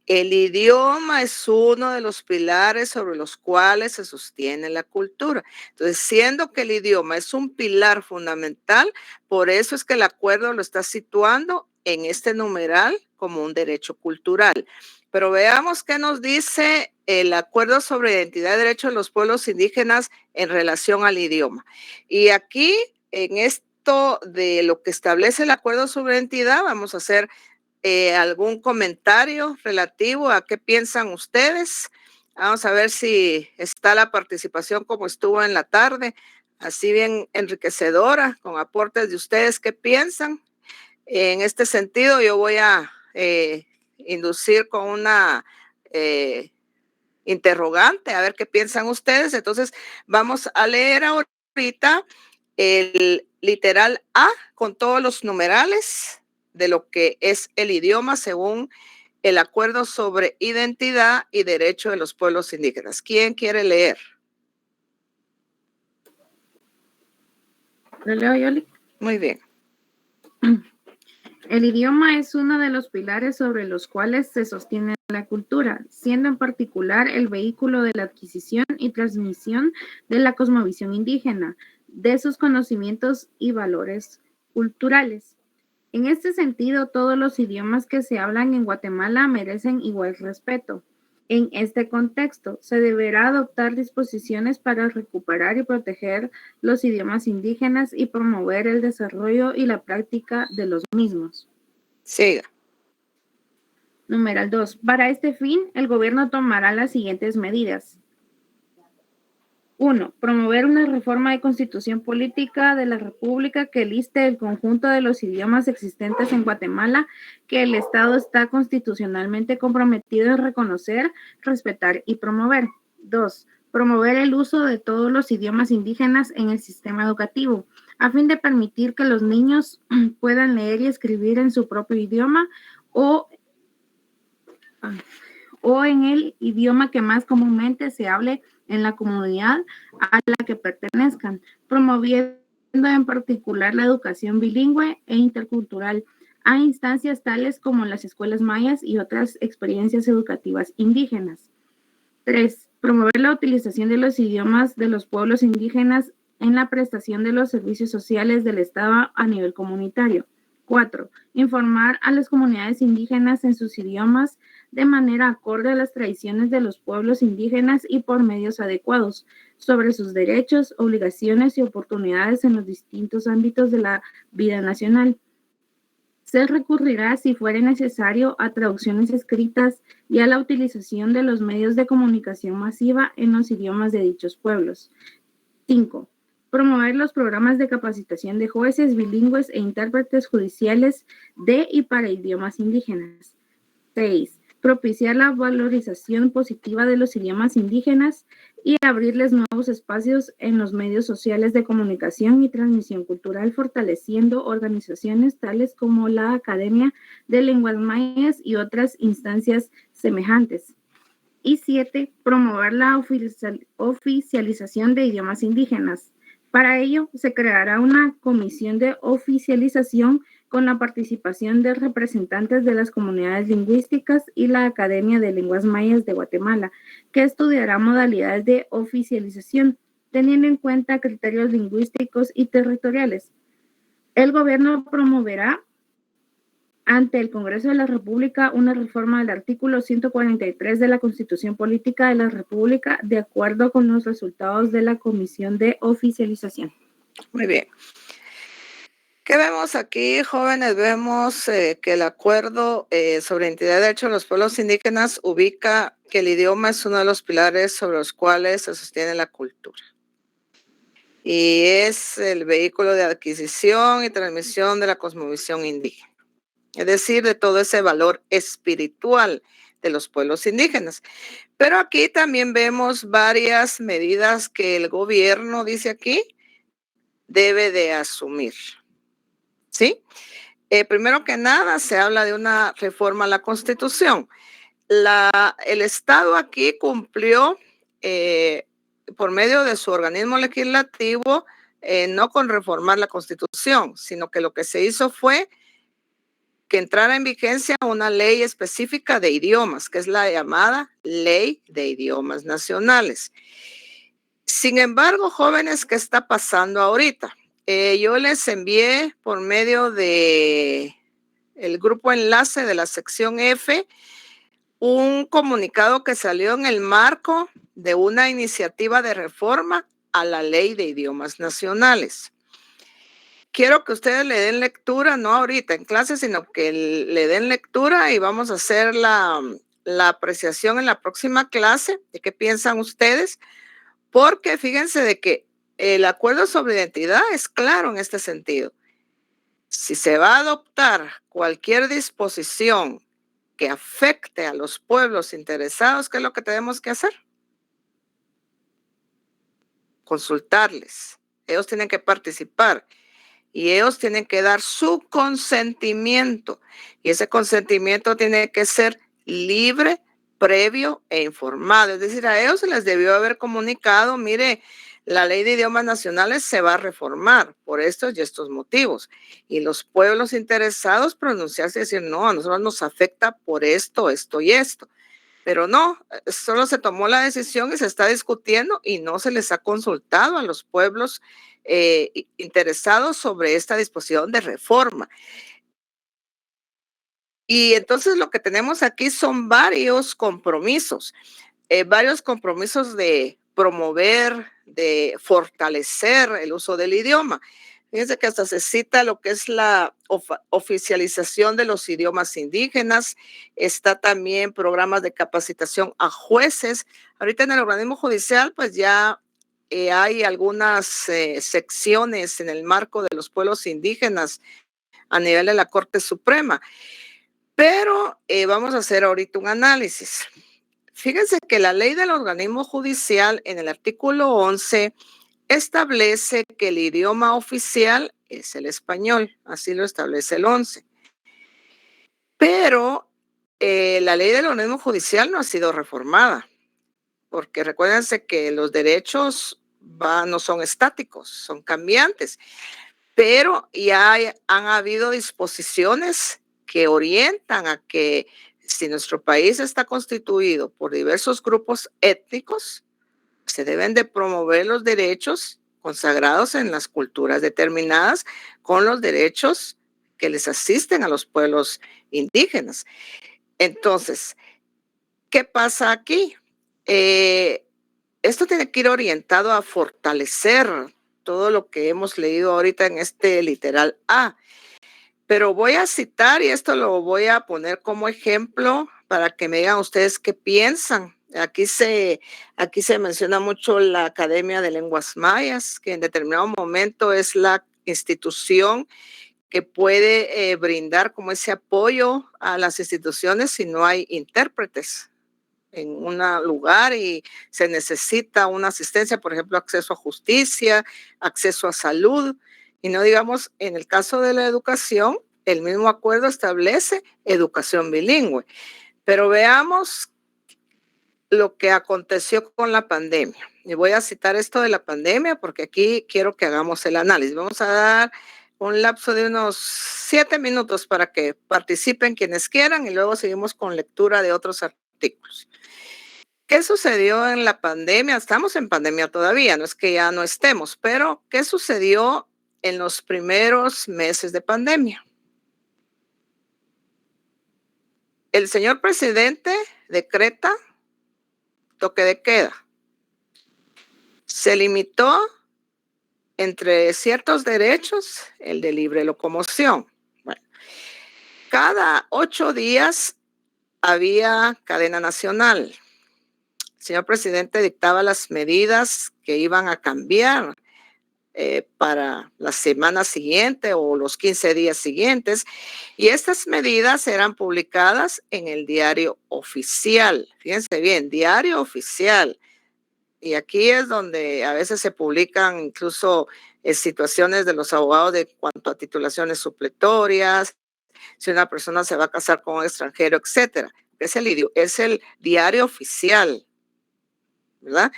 El idioma es uno de los pilares sobre los cuales se sostiene la cultura. Entonces, siendo que el idioma es un pilar fundamental, por eso es que el acuerdo lo está situando en este numeral como un derecho cultural. Pero veamos qué nos dice el acuerdo sobre identidad y derechos de los pueblos indígenas en relación al idioma. Y aquí, en esto de lo que establece el acuerdo sobre identidad, vamos a hacer algún comentario relativo a qué piensan ustedes. Vamos a ver si está la participación como estuvo en la tarde, así bien enriquecedora, con aportes de ustedes. ¿Qué piensan? En este sentido, yo voy a inducir con una interrogante, a ver qué piensan ustedes. Entonces, vamos a leer ahorita el literal A con todos los numerales de lo que es el idioma según el acuerdo sobre identidad y derecho de los pueblos indígenas. ¿Quién quiere leer? ¿Lo leo, Yoli? Muy bien. El idioma es uno de los pilares sobre los cuales se sostiene la cultura, siendo en particular el vehículo de la adquisición y transmisión de la cosmovisión indígena, de sus conocimientos y valores culturales. En este sentido, todos los idiomas que se hablan en Guatemala merecen igual respeto. En este contexto, se deberá adoptar disposiciones para recuperar y proteger los idiomas indígenas y promover el desarrollo y la práctica de los mismos. Siga. Numeral 2. Para este fin, el gobierno tomará las siguientes medidas. 1. Promover una reforma de constitución política de la República que liste el conjunto de los idiomas existentes en Guatemala que el Estado está constitucionalmente comprometido en reconocer, respetar y promover. 2. Promover el uso de todos los idiomas indígenas en el sistema educativo, a fin de permitir que los niños puedan leer y escribir en su propio idioma o en el idioma que más comúnmente se hable en la comunidad a la que pertenezcan, promoviendo en particular la educación bilingüe e intercultural a instancias tales como las escuelas mayas y otras experiencias educativas indígenas. 3. Promover la utilización de los idiomas de los pueblos indígenas en la prestación de los servicios sociales del Estado a nivel comunitario. 4. Informar a las comunidades indígenas en sus idiomas de manera acorde a las tradiciones de los pueblos indígenas y por medios adecuados sobre sus derechos, obligaciones y oportunidades en los distintos ámbitos de la vida nacional. Se recurrirá, si fuere necesario, a traducciones escritas y a la utilización de los medios de comunicación masiva en los idiomas de dichos pueblos. 5. Promover los programas de capacitación de jueces bilingües e intérpretes judiciales de y para idiomas indígenas. 6. Propiciar la valorización positiva de los idiomas indígenas y abrirles nuevos espacios en los medios sociales de comunicación y transmisión cultural, fortaleciendo organizaciones tales como la Academia de Lenguas Mayas y otras instancias semejantes. Y 7. Promover la oficialización de idiomas indígenas. Para ello, se creará una comisión de oficialización con la participación de representantes de las comunidades lingüísticas y la Academia de Lenguas Mayas de Guatemala, que estudiará modalidades de oficialización, teniendo en cuenta criterios lingüísticos y territoriales. El gobierno promoverá ante el Congreso de la República una reforma del artículo 143 de la Constitución Política de la República de acuerdo con los resultados de la Comisión de Oficialización. Muy bien. ¿Qué vemos aquí, jóvenes? Vemos que el acuerdo sobre identidad y derechos de los pueblos indígenas ubica que el idioma es uno de los pilares sobre los cuales se sostiene la cultura. Y es el vehículo de adquisición y transmisión de la cosmovisión indígena. es decir, de todo ese valor espiritual de los pueblos indígenas. Pero aquí también vemos varias medidas que el gobierno, dice aquí, debe de asumir. ¿Sí? Primero que nada, se habla de una reforma a la Constitución. El Estado aquí cumplió por medio de su organismo legislativo, no con reformar la Constitución, sino que lo que se hizo fue que entrara en vigencia una ley específica de idiomas, que es la llamada Ley de Idiomas Nacionales. Sin embargo, jóvenes, ¿qué está pasando ahorita? Yo les envié por medio de el grupo enlace de la sección F un comunicado que salió en el marco de una iniciativa de reforma a la Ley de Idiomas Nacionales. Quiero que ustedes le den lectura, no ahorita en clase, sino que le den lectura y vamos a hacer la apreciación en la próxima clase de qué piensan ustedes, porque fíjense de que el acuerdo sobre identidad es claro en este sentido. Si se va a adoptar cualquier disposición que afecte a los pueblos interesados, ¿qué es lo que tenemos que hacer? Consultarles. Ellos tienen que participar y ellos tienen que dar su consentimiento. Y ese consentimiento tiene que ser libre, previo e informado. Es decir, a ellos se les debió haber comunicado, mire, la Ley de Idiomas Nacionales se va a reformar por estos y estos motivos. Y los pueblos interesados pronunciarse y decir, no, a nosotros nos afecta por esto, esto y esto. Pero no, solo se tomó la decisión y se está discutiendo y no se les ha consultado a los pueblos interesados sobre esta disposición de reforma. Y entonces lo que tenemos aquí son varios compromisos de promover, de fortalecer el uso del idioma. Fíjense que hasta se cita lo que es la oficialización de los idiomas indígenas. Está también programas de capacitación a jueces. Ahorita en el organismo judicial, pues ya hay algunas secciones en el marco de los pueblos indígenas a nivel de la Corte Suprema. Pero vamos a hacer ahorita un análisis. Fíjense que la ley del organismo judicial en el artículo 11 establece que el idioma oficial es el español, así lo establece el 11. Pero la ley del organismo judicial no ha sido reformada, porque recuérdense que los derechos no son estáticos, son cambiantes, pero ya han habido disposiciones que orientan a que si nuestro país está constituido por diversos grupos étnicos, se deben de promover los derechos consagrados en las culturas determinadas con los derechos que les asisten a los pueblos indígenas. Entonces, ¿qué pasa aquí? Esto tiene que ir orientado a fortalecer todo lo que hemos leído ahorita en este literal A. Pero voy a citar, y esto lo voy a poner como ejemplo para que me digan ustedes qué piensan. Aquí se menciona mucho la Academia de Lenguas Mayas, que en determinado momento es la institución que puede brindar como ese apoyo a las instituciones si no hay intérpretes en un lugar y se necesita una asistencia, por ejemplo, acceso a justicia, acceso a salud. Y no digamos, en el caso de la educación, el mismo acuerdo establece educación bilingüe. Pero veamos lo que aconteció con la pandemia. Y voy a citar esto de la pandemia porque aquí quiero que hagamos el análisis. Vamos a dar un lapso de unos 7 minutos para que participen quienes quieran y luego seguimos con lectura de otros artículos. ¿Qué sucedió en la pandemia? Estamos en pandemia todavía, no es que ya no estemos, pero ¿qué sucedió en los primeros meses de pandemia? El señor presidente decreta toque de queda. Se limitó entre ciertos derechos el de libre locomoción. Bueno, cada 8 días había cadena nacional. El señor presidente dictaba las medidas que iban a cambiar para la semana siguiente o los 15 días siguientes. Y estas medidas eran publicadas en el diario oficial. Fíjense bien, diario oficial. Y aquí es donde a veces se publican incluso situaciones de los abogados de cuanto a titulaciones supletorias, si una persona se va a casar con un extranjero, etcétera. Es el diario oficial, ¿verdad?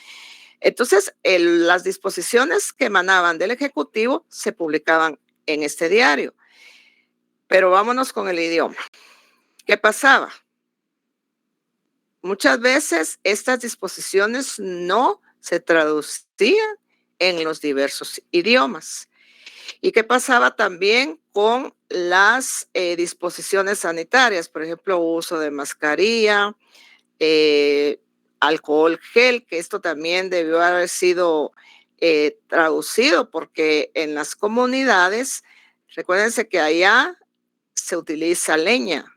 Entonces, las disposiciones que emanaban del Ejecutivo se publicaban en este diario. Pero vámonos con el idioma. ¿Qué pasaba? Muchas veces estas disposiciones no se traducían en los diversos idiomas. ¿Y qué pasaba también con las disposiciones sanitarias? Por ejemplo, uso de mascarilla, alcohol gel, que esto también debió haber sido traducido porque en las comunidades, recuérdense que allá se utiliza leña.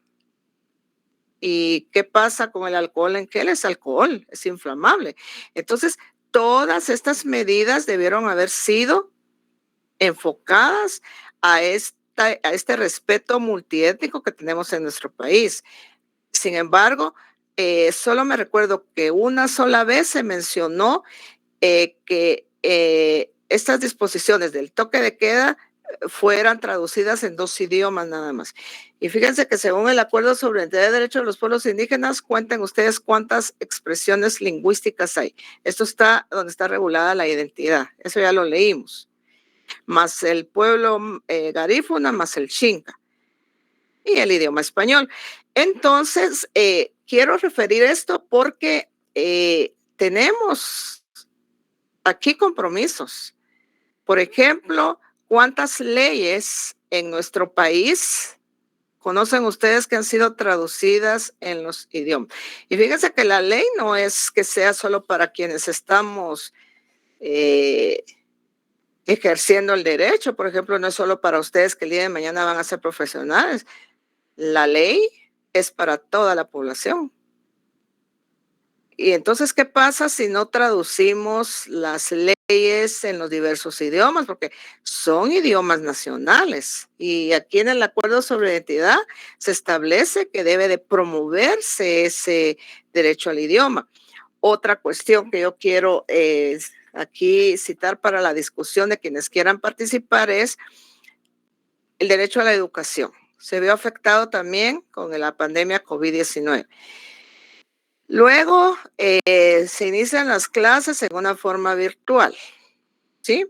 ¿Y qué pasa con el alcohol en gel? Es alcohol, es inflamable. Entonces, todas estas medidas debieron haber sido enfocadas a este respeto multiétnico que tenemos en nuestro país. Sin embargo, solo me recuerdo que una sola vez se mencionó que estas disposiciones del toque de queda fueran traducidas en 2 idiomas nada más. Y fíjense que según el Acuerdo sobre Entidad de Derechos de los Pueblos Indígenas, cuenten ustedes cuántas expresiones lingüísticas hay. Esto está donde está regulada la identidad. Eso ya lo leímos. Más el pueblo garífuna, más el xinca y el idioma español. Entonces, quiero referir esto porque tenemos aquí compromisos. Por ejemplo, ¿cuántas leyes en nuestro país conocen ustedes que han sido traducidas en los idiomas? Y fíjense que la ley no es que sea solo para quienes estamos ejerciendo el derecho. Por ejemplo, no es solo para ustedes que el día de mañana van a ser profesionales. La ley es para toda la población. Y entonces, ¿qué pasa si no traducimos las leyes en los diversos idiomas? Porque son idiomas nacionales. Y aquí en el Acuerdo sobre Identidad se establece que debe de promoverse ese derecho al idioma. Otra cuestión que yo quiero aquí citar para la discusión de quienes quieran participar es el derecho a la educación. Se vio afectado también con la pandemia COVID-19. Luego se inician las clases en una forma virtual, ¿sí?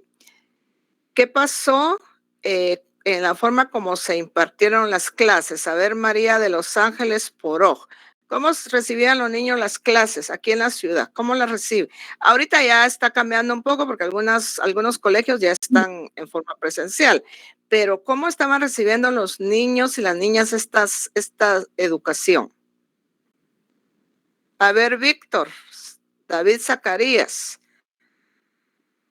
¿Qué pasó en la forma como se impartieron las clases? A ver, María de Los Ángeles Poroj, ¿cómo recibían los niños las clases aquí en la ciudad? ¿Cómo las reciben? Ahorita ya está cambiando un poco porque algunos colegios ya están en forma presencial, pero ¿cómo estaban recibiendo los niños y las niñas esta educación? A ver, Víctor, David Zacarías.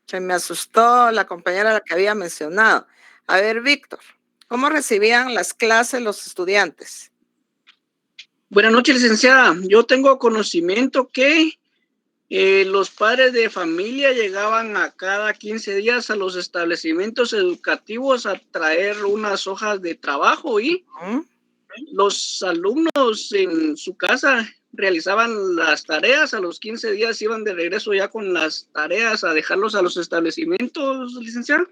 Se me asustó la compañera a la que había mencionado. A ver, Víctor, ¿cómo recibían las clases los estudiantes? Buenas noches, licenciada. Yo tengo conocimiento que los padres de familia llegaban a cada 15 días a los establecimientos educativos a traer unas hojas de trabajo y los alumnos en su casa realizaban las tareas, a los 15 días iban de regreso ya con las tareas a dejarlos a los establecimientos, licenciada.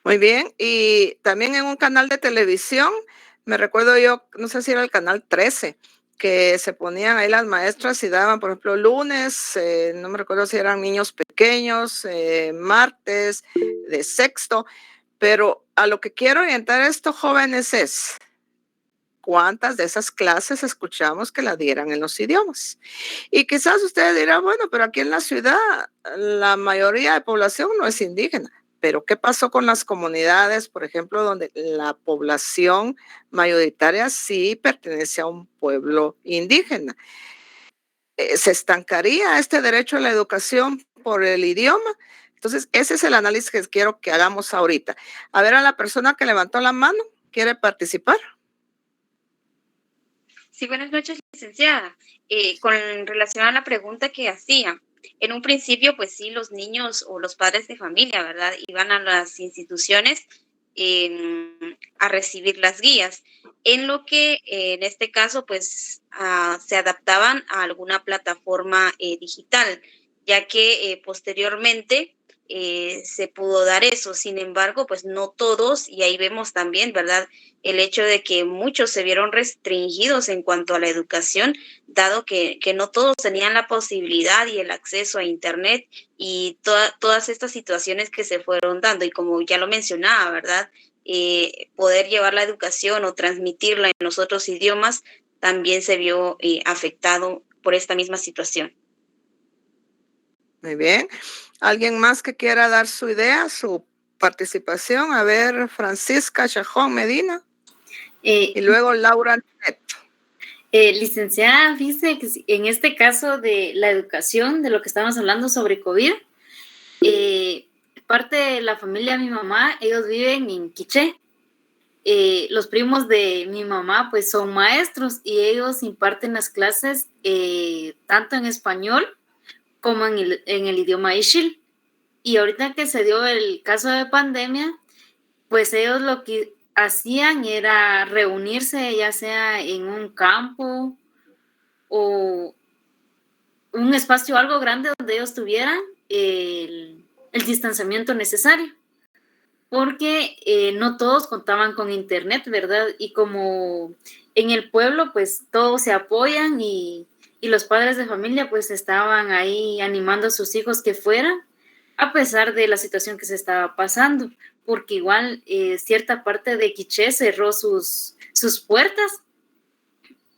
Muy bien, y también en un canal de televisión, me recuerdo yo, no sé si era el canal 13, que se ponían ahí las maestras y daban, por ejemplo, lunes, no me recuerdo si eran niños pequeños, martes, de sexto, pero a lo que quiero orientar a estos jóvenes es, ¿cuántas de esas clases escuchamos que las dieran en los idiomas? Y quizás ustedes dirán, bueno, pero aquí en la ciudad la mayoría de población no es indígena. Pero ¿qué pasó con las comunidades, por ejemplo, donde la población mayoritaria sí pertenece a un pueblo indígena? ¿Se estancaría este derecho a la educación por el idioma? Entonces, ese es el análisis que quiero que hagamos ahorita. A ver, a la persona que levantó la mano, ¿quiere participar? Sí, buenas noches, licenciada. Con relación a la pregunta que hacía, En un principio, pues sí, los niños o los padres de familia, ¿verdad? Iban a las instituciones a recibir las guías, en lo que en este caso, pues se adaptaban a alguna plataforma digital, ya que posteriormente se pudo dar eso. Sin embargo, pues no todos, y ahí vemos también, ¿verdad? El hecho de que muchos se vieron restringidos en cuanto a la educación, dado que no todos tenían la posibilidad y el acceso a Internet y todas estas situaciones que se fueron dando. Y como ya lo mencionaba, ¿verdad? Poder llevar la educación o transmitirla en los otros idiomas también se vio afectado por esta misma situación. Muy bien. ¿Alguien más que quiera dar su idea, su participación? A ver, Francisca Chajón Medina. Y luego Laura Neto. Licenciada, dice que en este caso de la educación, de lo que estamos hablando sobre COVID, parte de la familia de mi mamá, ellos viven en Quiché. Los primos de mi mamá pues son maestros y ellos imparten las clases tanto en español como en el idioma Ixil. Y ahorita que se dio el caso de pandemia, pues ellos lo que hacían era reunirse ya sea en un campo o un espacio algo grande donde ellos tuvieran el distanciamiento necesario, porque no todos contaban con internet, ¿verdad? Y como en el pueblo pues todos se apoyan y los padres de familia pues estaban ahí animando a sus hijos que fueran, a pesar de la situación que se estaba pasando, porque igual cierta parte de Quiché cerró sus puertas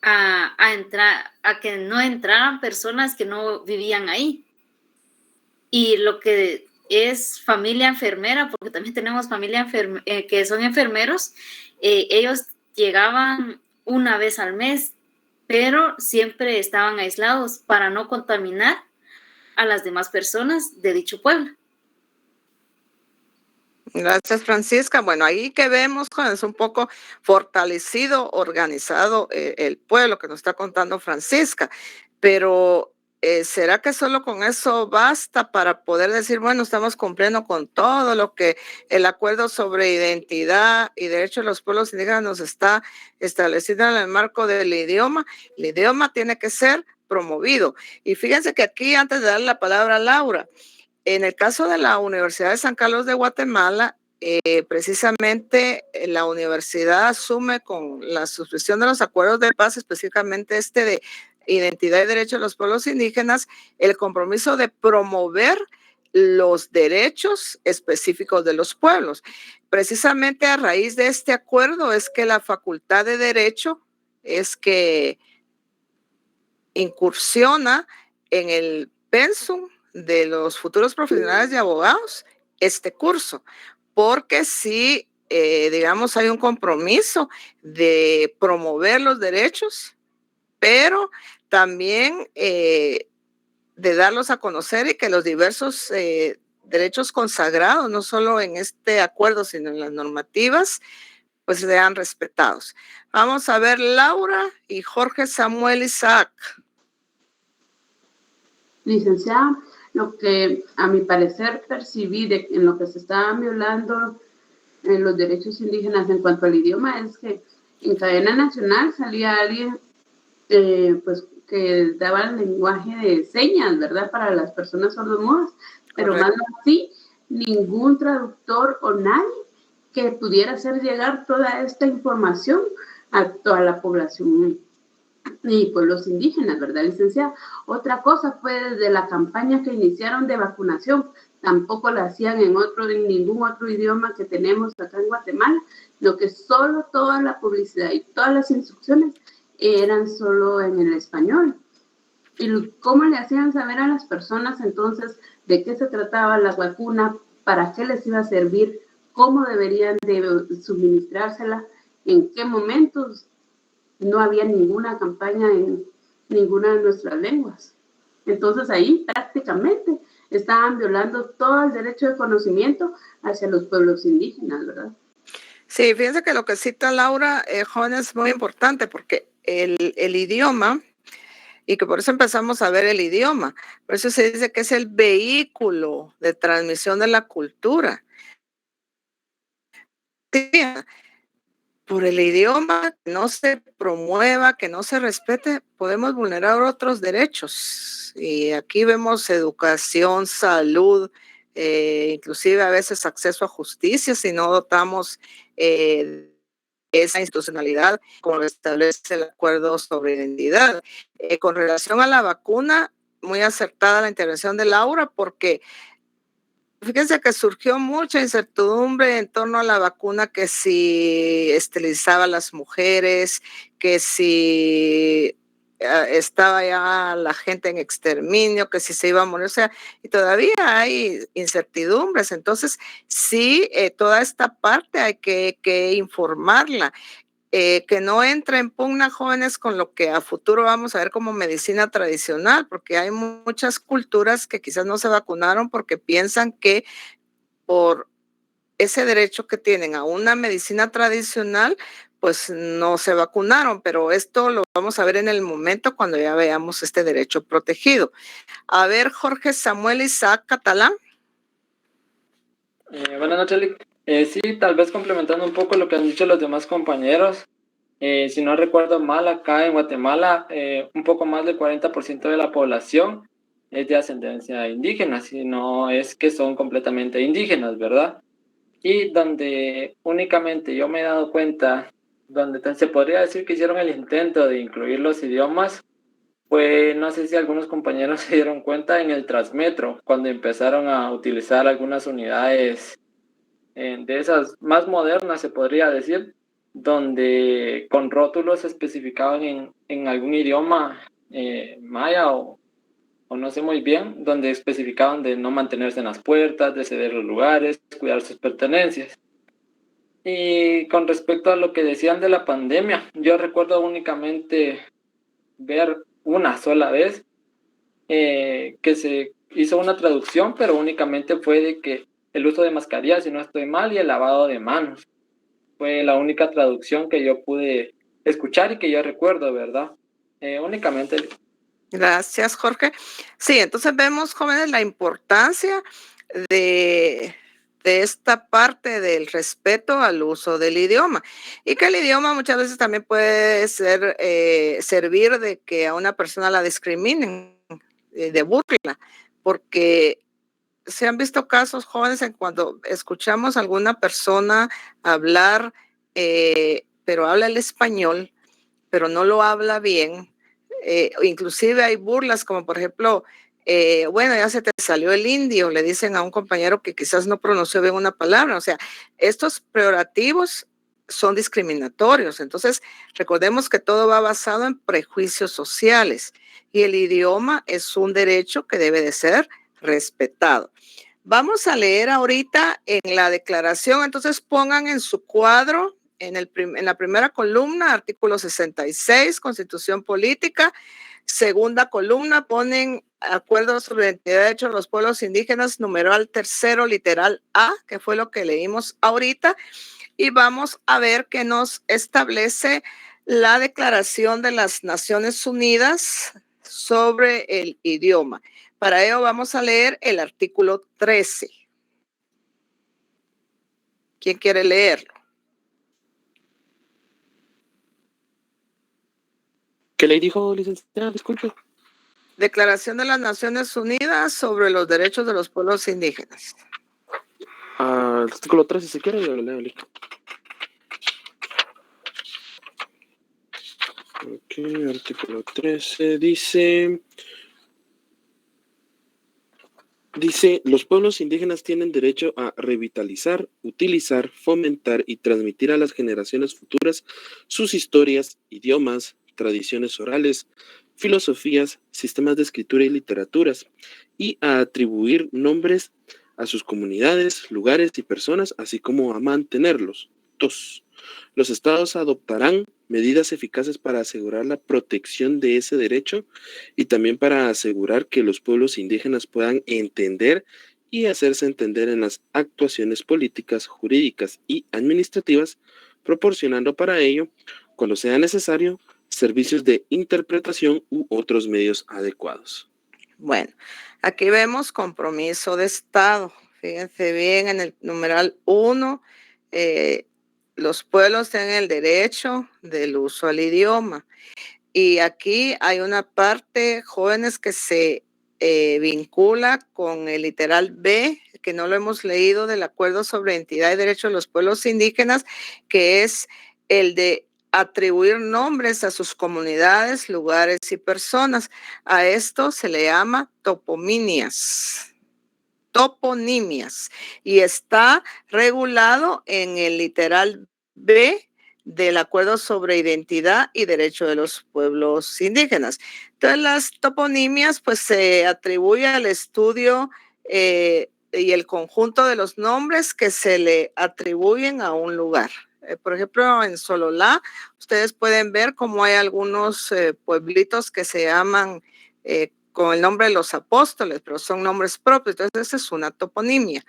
a que no entraran personas que no vivían ahí. Y lo que es familia enfermera, porque también tenemos familia que son enfermeros, ellos llegaban una vez al mes, pero siempre estaban aislados para no contaminar a las demás personas de dicho pueblo. Gracias, Francisca. Bueno, ahí que vemos, es un poco fortalecido, organizado el pueblo que nos está contando Francisca, pero ¿será que solo con eso basta para poder decir, bueno, estamos cumpliendo con todo lo que el acuerdo sobre identidad y derechos de los pueblos indígenas nos está estableciendo en el marco del idioma? El idioma tiene que ser promovido. Y fíjense que aquí, antes de darle la palabra a Laura, en el caso de la Universidad de San Carlos de Guatemala, precisamente la universidad asume con la suscripción de los acuerdos de paz, específicamente de identidad y derechos de los pueblos indígenas, el compromiso de promover los derechos específicos de los pueblos. Precisamente a raíz de este acuerdo es que la Facultad de Derecho es que incursiona en el pensum de los futuros profesionales de abogados este curso, porque sí, digamos, hay un compromiso de promover los derechos, pero también de darlos a conocer y que los diversos derechos consagrados, no solo en este acuerdo, sino en las normativas, pues sean respetados. Vamos a ver Laura y Jorge Samuel Isaac. Licenciada, lo que a mi parecer percibí en lo que se estaban violando en los derechos indígenas en cuanto al idioma es que en cadena nacional salía alguien pues que daba el lenguaje de señas, ¿verdad? Para las personas sordomudas, pero más así, ningún traductor o nadie que pudiera hacer llegar toda esta información a toda la población y pueblos indígenas, ¿verdad, licenciada? Otra cosa fue desde la campaña que iniciaron de vacunación, tampoco la hacían en ningún otro idioma que tenemos acá en Guatemala, lo que solo toda la publicidad y todas las instrucciones eran solo en el español. ¿Y cómo le hacían saber a las personas entonces de qué se trataba la vacuna, para qué les iba a servir, cómo deberían de suministrársela, en qué momentos? No había ninguna campaña en ninguna de nuestras lenguas. Entonces ahí prácticamente estaban violando todo el derecho de conocimiento hacia los pueblos indígenas, ¿verdad? Sí, fíjense que lo que cita Laura, Juan, es muy importante porque el idioma y que por eso empezamos a ver el idioma. Por eso se dice que es el vehículo de transmisión de la cultura. Por el idioma, que no se promueva, que no se respete, podemos vulnerar otros derechos. Y aquí vemos educación, salud, inclusive a veces acceso a justicia si no dotamos esa institucionalidad como lo establece el acuerdo sobre identidad. Con relación a la vacuna, muy acertada la intervención de Laura, porque fíjense que surgió mucha incertidumbre en torno a la vacuna, que si esterilizaba a las mujeres, que si estaba ya la gente en exterminio, que si se iba a morir, o sea, y todavía hay incertidumbres. Entonces, sí, toda esta parte hay que informarla. Que no entre en pugna, jóvenes, con lo que a futuro vamos a ver como medicina tradicional, porque hay muchas culturas que quizás no se vacunaron porque piensan que por ese derecho que tienen a una medicina tradicional, pues no se vacunaron, pero esto lo vamos a ver en el momento cuando ya veamos este derecho protegido. A ver, Jorge Samuel Isaac Catalán. Buenas noches, Lick. Sí, tal vez complementando un poco lo que han dicho los demás compañeros. Si no recuerdo mal, acá en Guatemala, un poco más del 40% de la población es de ascendencia indígena, si no es que son completamente indígenas, ¿verdad? Y donde únicamente yo me he dado cuenta, donde se podría decir que hicieron el intento de incluir los idiomas, pues no sé si algunos compañeros se dieron cuenta en el Transmetro, cuando empezaron a utilizar algunas unidades de esas más modernas, se podría decir, donde con rótulos especificaban en algún idioma maya o no sé muy bien, donde especificaban de no mantenerse en las puertas, de ceder los lugares, cuidar sus pertenencias. Y con respecto a lo que decían de la pandemia, yo recuerdo únicamente ver una sola vez que se hizo una traducción, pero únicamente fue de que el uso de mascarillas, si no estoy mal, y el lavado de manos. Fue la única traducción que yo pude escuchar y que yo recuerdo, ¿verdad? Únicamente. Gracias, Jorge. Sí, entonces vemos, jóvenes, la importancia de esta parte del respeto al uso del idioma, y que el idioma muchas veces también puede ser servir de que a una persona la discriminen, de burla, porque se han visto casos, jóvenes, en cuando escuchamos a alguna persona hablar, pero habla el español, pero no lo habla bien. Inclusive hay burlas, como por ejemplo, bueno, ya se te salió el indio, le dicen a un compañero que quizás no pronunció bien una palabra. O sea, estos peyorativos son discriminatorios. Entonces, recordemos que todo va basado en prejuicios sociales, y el idioma es un derecho que debe de ser respetado. Vamos a leer ahorita en la declaración, entonces pongan en su cuadro, en la primera columna, artículo 66, Constitución Política. Segunda columna, ponen Acuerdo sobre la Identidad de Derechos de los Pueblos Indígenas, numeral tercero, literal A, que fue lo que leímos ahorita. Y vamos a ver qué nos establece la Declaración de las Naciones Unidas sobre el idioma. Para ello vamos a leer el artículo 13. ¿Quién quiere leerlo? ¿Qué ley dijo, licenciada? Disculpe. Declaración de las Naciones Unidas sobre los derechos de los pueblos indígenas. Artículo 13, si quiere, yo lo leo. Ok, artículo 13 dice, los pueblos indígenas tienen derecho a revitalizar, utilizar, fomentar y transmitir a las generaciones futuras sus historias, idiomas, tradiciones orales, filosofías, sistemas de escritura y literaturas, y a atribuir nombres a sus comunidades, lugares y personas, así como a mantenerlos. 2. Los estados adoptarán medidas eficaces para asegurar la protección de ese derecho y también para asegurar que los pueblos indígenas puedan entender y hacerse entender en las actuaciones políticas, jurídicas y administrativas, proporcionando para ello, cuando sea necesario, servicios de interpretación u otros medios adecuados. Bueno, aquí vemos compromiso de Estado. Fíjense bien en el numeral 1, los pueblos tienen el derecho del uso al idioma. Y aquí hay una parte, jóvenes, que se vincula con el literal B, que no lo hemos leído, del Acuerdo sobre Identidad y Derechos de los Pueblos Indígenas, que es el de atribuir nombres a sus comunidades, lugares y personas. A esto se le llama toponimias. Y está regulado en el literal B del Acuerdo sobre Identidad y Derecho de los Pueblos Indígenas. Entonces, las toponimias pues se atribuye al estudio y el conjunto de los nombres que se le atribuyen a un lugar. Por ejemplo, en Sololá, ustedes pueden ver cómo hay algunos pueblitos que se llaman con el nombre de los apóstoles, pero son nombres propios. Entonces, esa es una toponimia.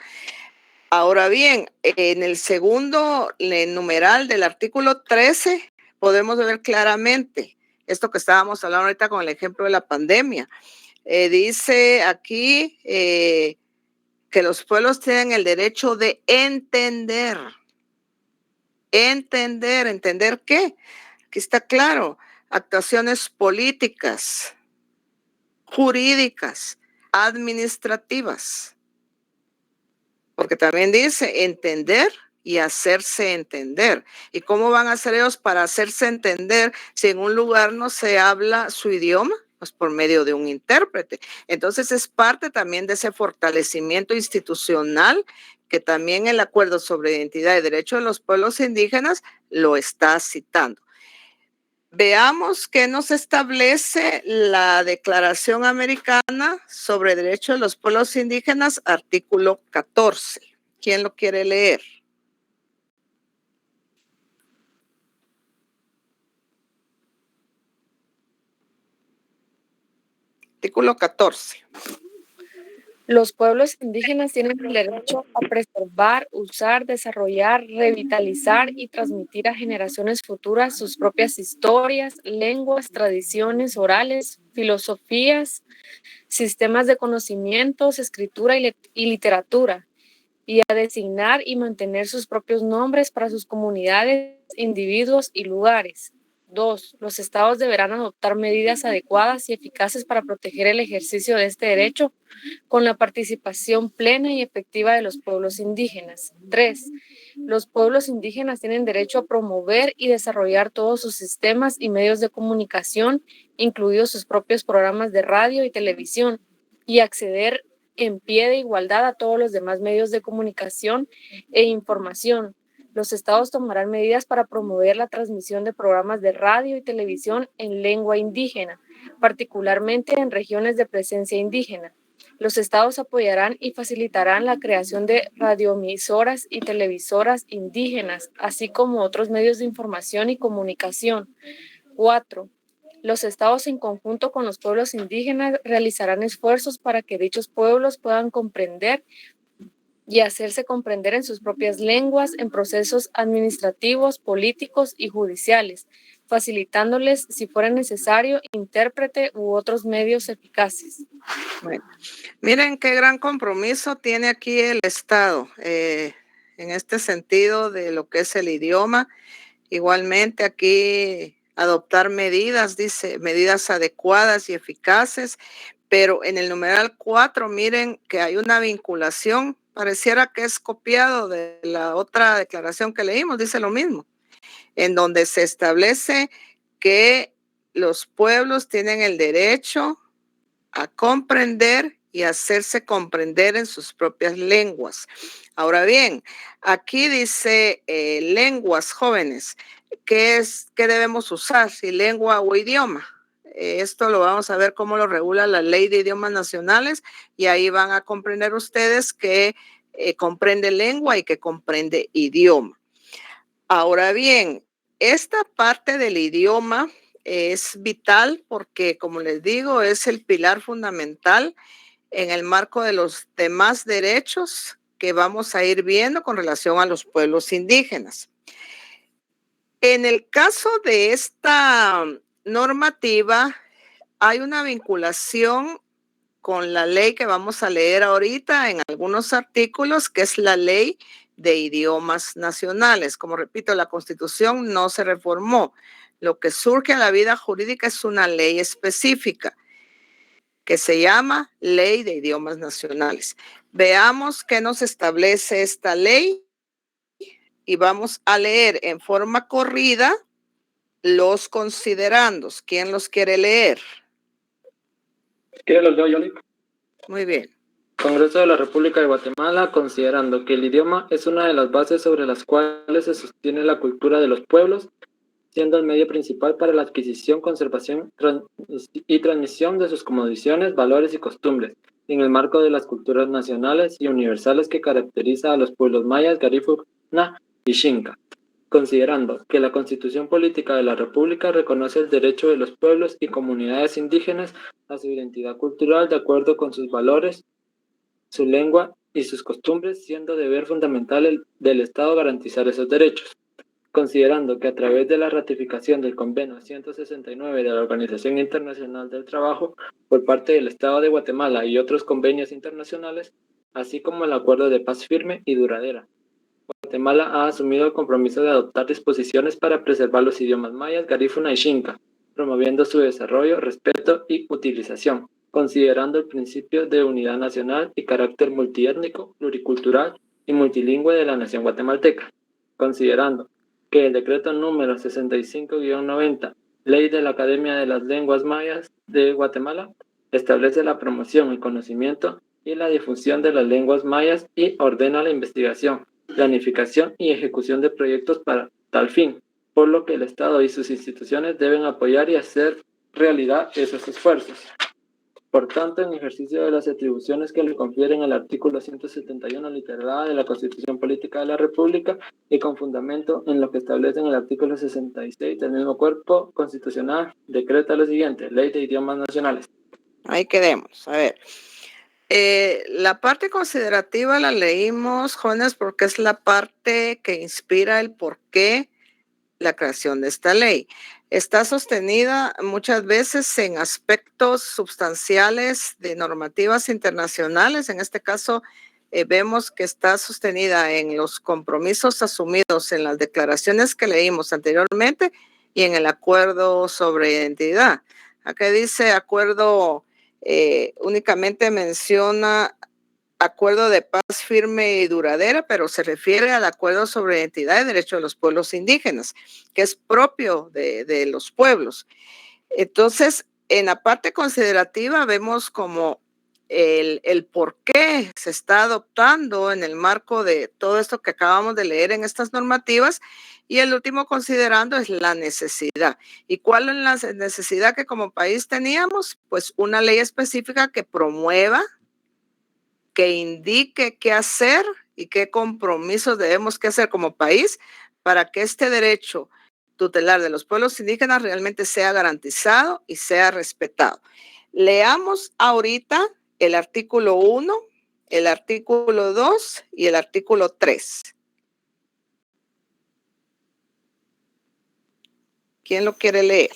Ahora bien, en el segundo numeral del artículo 13 podemos ver claramente esto que estábamos hablando ahorita con el ejemplo de la pandemia. Dice aquí que los pueblos tienen el derecho de entender. ¿Entender qué? Aquí está claro, actuaciones políticas, jurídicas, administrativas. Porque también dice entender y hacerse entender. ¿Y cómo van a hacer ellos para hacerse entender si en un lugar no se habla su idioma? Pues por medio de un intérprete. Entonces es parte también de ese fortalecimiento institucional que también el Acuerdo sobre Identidad y Derecho de los Pueblos Indígenas lo está citando. Veamos qué nos establece la Declaración Americana sobre Derechos de los Pueblos Indígenas, artículo 14. ¿Quién lo quiere leer? Artículo 14. Los pueblos indígenas tienen el derecho a preservar, usar, desarrollar, revitalizar y transmitir a generaciones futuras sus propias historias, lenguas, tradiciones orales, filosofías, sistemas de conocimientos, escritura y literatura, y a designar y mantener sus propios nombres para sus comunidades, individuos y lugares. 2. Los estados deberán adoptar medidas adecuadas y eficaces para proteger el ejercicio de este derecho con la participación plena y efectiva de los pueblos indígenas. 3. Los pueblos indígenas tienen derecho a promover y desarrollar todos sus sistemas y medios de comunicación, incluidos sus propios programas de radio y televisión, y acceder en pie de igualdad a todos los demás medios de comunicación e información. Los estados tomarán medidas para promover la transmisión de programas de radio y televisión en lengua indígena, particularmente en regiones de presencia indígena. Los estados apoyarán y facilitarán la creación de radioemisoras y televisoras indígenas, así como otros medios de información y comunicación. 4. Los estados, en conjunto con los pueblos indígenas, realizarán esfuerzos para que dichos pueblos puedan comprender y hacerse comprender en sus propias lenguas en procesos administrativos, políticos y judiciales, facilitándoles, si fuera necesario, intérprete u otros medios eficaces. Bueno, miren qué gran compromiso tiene aquí el Estado en este sentido de lo que es el idioma. Igualmente aquí adoptar medidas, dice, medidas adecuadas y eficaces, pero en el numeral 4 miren que hay una vinculación. Pareciera que es copiado de la otra declaración que leímos, dice lo mismo, en donde se establece que los pueblos tienen el derecho a comprender y hacerse comprender en sus propias lenguas. Ahora bien, aquí dice lenguas, jóvenes. ¿Qué debemos usar? Si lengua o idioma. Esto lo vamos a ver cómo lo regula la Ley de Idiomas Nacionales y ahí van a comprender ustedes que comprende lengua y que comprende idioma. Ahora bien, esta parte del idioma es vital porque, como les digo, es el pilar fundamental en el marco de los demás derechos que vamos a ir viendo con relación a los pueblos indígenas. En el caso de esta normativa hay una vinculación con la ley que vamos a leer ahorita en algunos artículos, que es la ley de idiomas nacionales. Como repito, la Constitución no se reformó. Lo que surge en la vida jurídica es una ley específica que se llama Ley de Idiomas Nacionales. Veamos qué nos establece esta ley y vamos a leer en forma corrida los considerandos. ¿Quién los quiere leer? ¿Quiere los leo yo, Yoli? Muy bien. Congreso de la República de Guatemala, considerando que el idioma es una de las bases sobre las cuales se sostiene la cultura de los pueblos, siendo el medio principal para la adquisición, conservación y transmisión de sus condiciones, valores y costumbres, en el marco de las culturas nacionales y universales que caracteriza a los pueblos mayas, garífuna y xinca. Considerando que la Constitución Política de la República reconoce el derecho de los pueblos y comunidades indígenas a su identidad cultural de acuerdo con sus valores, su lengua y sus costumbres, siendo deber fundamental del Estado garantizar esos derechos. Considerando que a través de la ratificación del Convenio 169 de la Organización Internacional del Trabajo por parte del Estado de Guatemala y otros convenios internacionales, así como el Acuerdo de Paz Firme y Duradera, Guatemala ha asumido el compromiso de adoptar disposiciones para preservar los idiomas mayas, garífuna y xinca, promoviendo su desarrollo, respeto y utilización, considerando el principio de unidad nacional y carácter multiétnico, pluricultural y multilingüe de la nación guatemalteca, considerando que el decreto número 65-90, Ley de la Academia de las Lenguas Mayas de Guatemala, establece la promoción, el conocimiento y la difusión de las lenguas mayas y ordena la investigación, planificación y ejecución de proyectos para tal fin, por lo que el Estado y sus instituciones deben apoyar y hacer realidad esos esfuerzos. Por tanto, en ejercicio de las atribuciones que le confieren el artículo 171 litera A de la Constitución Política de la República y con fundamento en lo que establece en el artículo 66 del mismo cuerpo constitucional, decreta lo siguiente: Ley de Idiomas Nacionales. Ahí quedemos. A ver. La parte considerativa la leímos, jóvenes, porque es la parte que inspira el porqué la creación de esta ley. Está sostenida muchas veces en aspectos sustanciales de normativas internacionales. En este caso, vemos que está sostenida en los compromisos asumidos en las declaraciones que leímos anteriormente y en el acuerdo sobre identidad. Acá dice acuerdo, únicamente menciona acuerdo de paz firme y duradera, pero se refiere al acuerdo sobre identidad y derecho de los pueblos indígenas, que es propio de los pueblos. Entonces, en la parte considerativa vemos como el por qué se está adoptando en el marco de todo esto que acabamos de leer en estas normativas, y el último considerando es la necesidad. ¿Y cuál es la necesidad que como país teníamos? Pues una ley específica que promueva, que indique qué hacer y qué compromisos debemos que hacer como país para que este derecho tutelar de los pueblos indígenas realmente sea garantizado y sea respetado. Leamos ahorita el artículo 1, el artículo 2 y el artículo 3. ¿Quién lo quiere leer?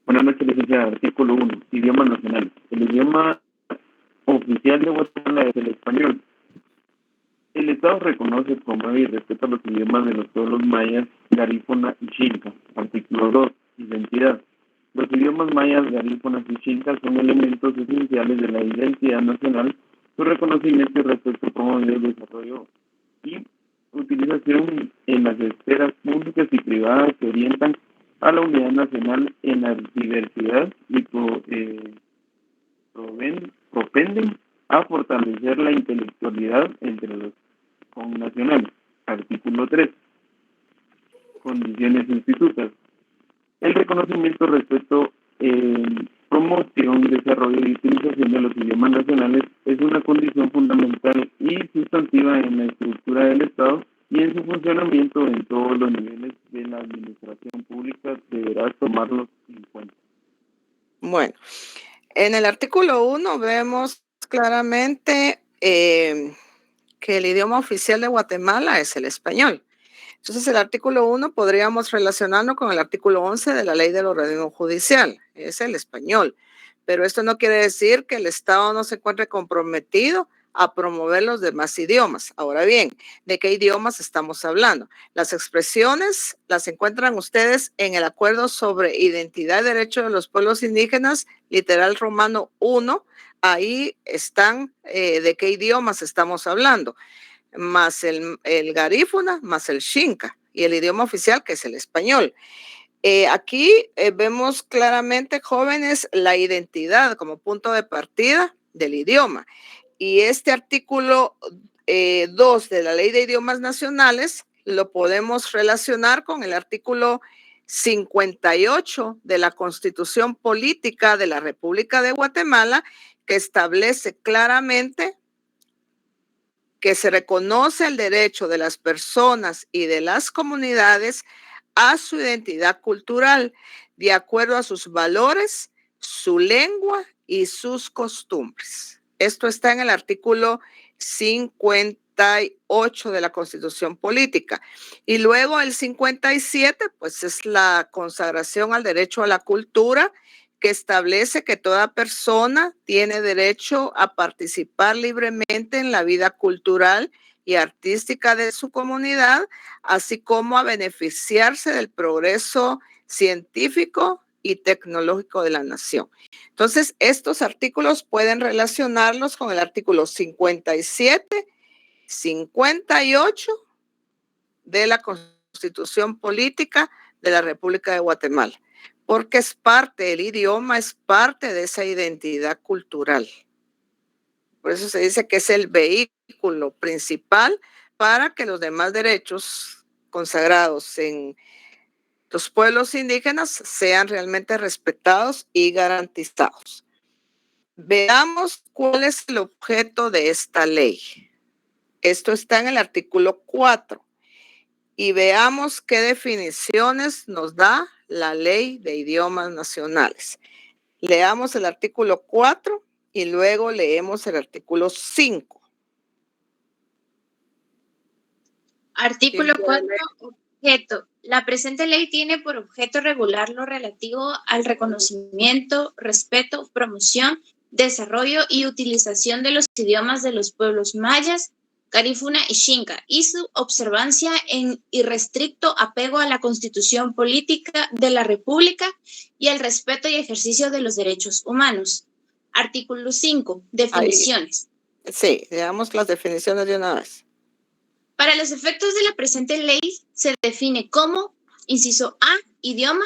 Buenas noches, licenciada. Artículo 1. Idiomas nacionales. El idioma oficial de Guatemala es el español. El Estado reconoce, promueve y respeta los idiomas de los pueblos mayas, garífuna y xinca. Artículo 2. Identidad. Los idiomas mayas, garífunas y xinca son elementos esenciales de la identidad nacional. Su reconocimiento y respeto promueve el desarrollo y utilización en las esferas públicas y privadas que orientan a la unidad nacional en la diversidad y propenden a fortalecer la intelectualidad entre los connacionales. Artículo 3. Condiciones institutas. El reconocimiento, respeto, promoción, desarrollo y utilización de los idiomas nacionales es una condición fundamental y sustantiva en la estructura del Estado y en su funcionamiento en todos los niveles de la administración pública. Deberá tomarlos en cuenta. Bueno, en el artículo 1 vemos claramente que el idioma oficial de Guatemala es el español. Entonces, el artículo 1 podríamos relacionarlo con el artículo 11 de la Ley del Organismo Judicial, es el español. Pero esto no quiere decir que el Estado no se encuentre comprometido a promover los demás idiomas. Ahora bien, ¿de qué idiomas estamos hablando? Las expresiones las encuentran ustedes en el Acuerdo sobre Identidad y Derechos de los Pueblos Indígenas, literal romano 1. Ahí están de qué idiomas estamos hablando, más el garífuna, más el xinca y el idioma oficial, que es el español. Aquí vemos claramente, jóvenes, la identidad como punto de partida del idioma. Y este artículo 2 de la Ley de Idiomas Nacionales lo podemos relacionar con el artículo 58 de la Constitución Política de la República de Guatemala, que establece claramente que se reconoce el derecho de las personas y de las comunidades a su identidad cultural, de acuerdo a sus valores, su lengua y sus costumbres. Esto está en el artículo 58 de la Constitución Política. Y luego el 57, pues es la consagración al derecho a la cultura, que establece que toda persona tiene derecho a participar libremente en la vida cultural y artística de su comunidad, así como a beneficiarse del progreso científico y tecnológico de la nación. Entonces, estos artículos pueden relacionarlos con el artículo 57, 58 de la Constitución Política de la República de Guatemala, porque es parte, el idioma es parte de esa identidad cultural. Por eso se dice que es el vehículo principal para que los demás derechos consagrados en los pueblos indígenas sean realmente respetados y garantizados. Veamos cuál es el objeto de esta ley. Esto está en el artículo 4. Y veamos qué definiciones nos da la Ley de Idiomas Nacionales. Leamos el artículo 4 y luego leemos el artículo 5. Artículo 4, objeto. La presente ley tiene por objeto regular lo relativo al reconocimiento, respeto, promoción, desarrollo y utilización de los idiomas de los pueblos mayas, garífuna y xinca, y su observancia en irrestricto apego a la Constitución Política de la República y el respeto y ejercicio de los derechos humanos. Artículo 5. Definiciones. Ahí, sí, veamos las definiciones de una vez. Para los efectos de la presente ley se define como, inciso A, idioma,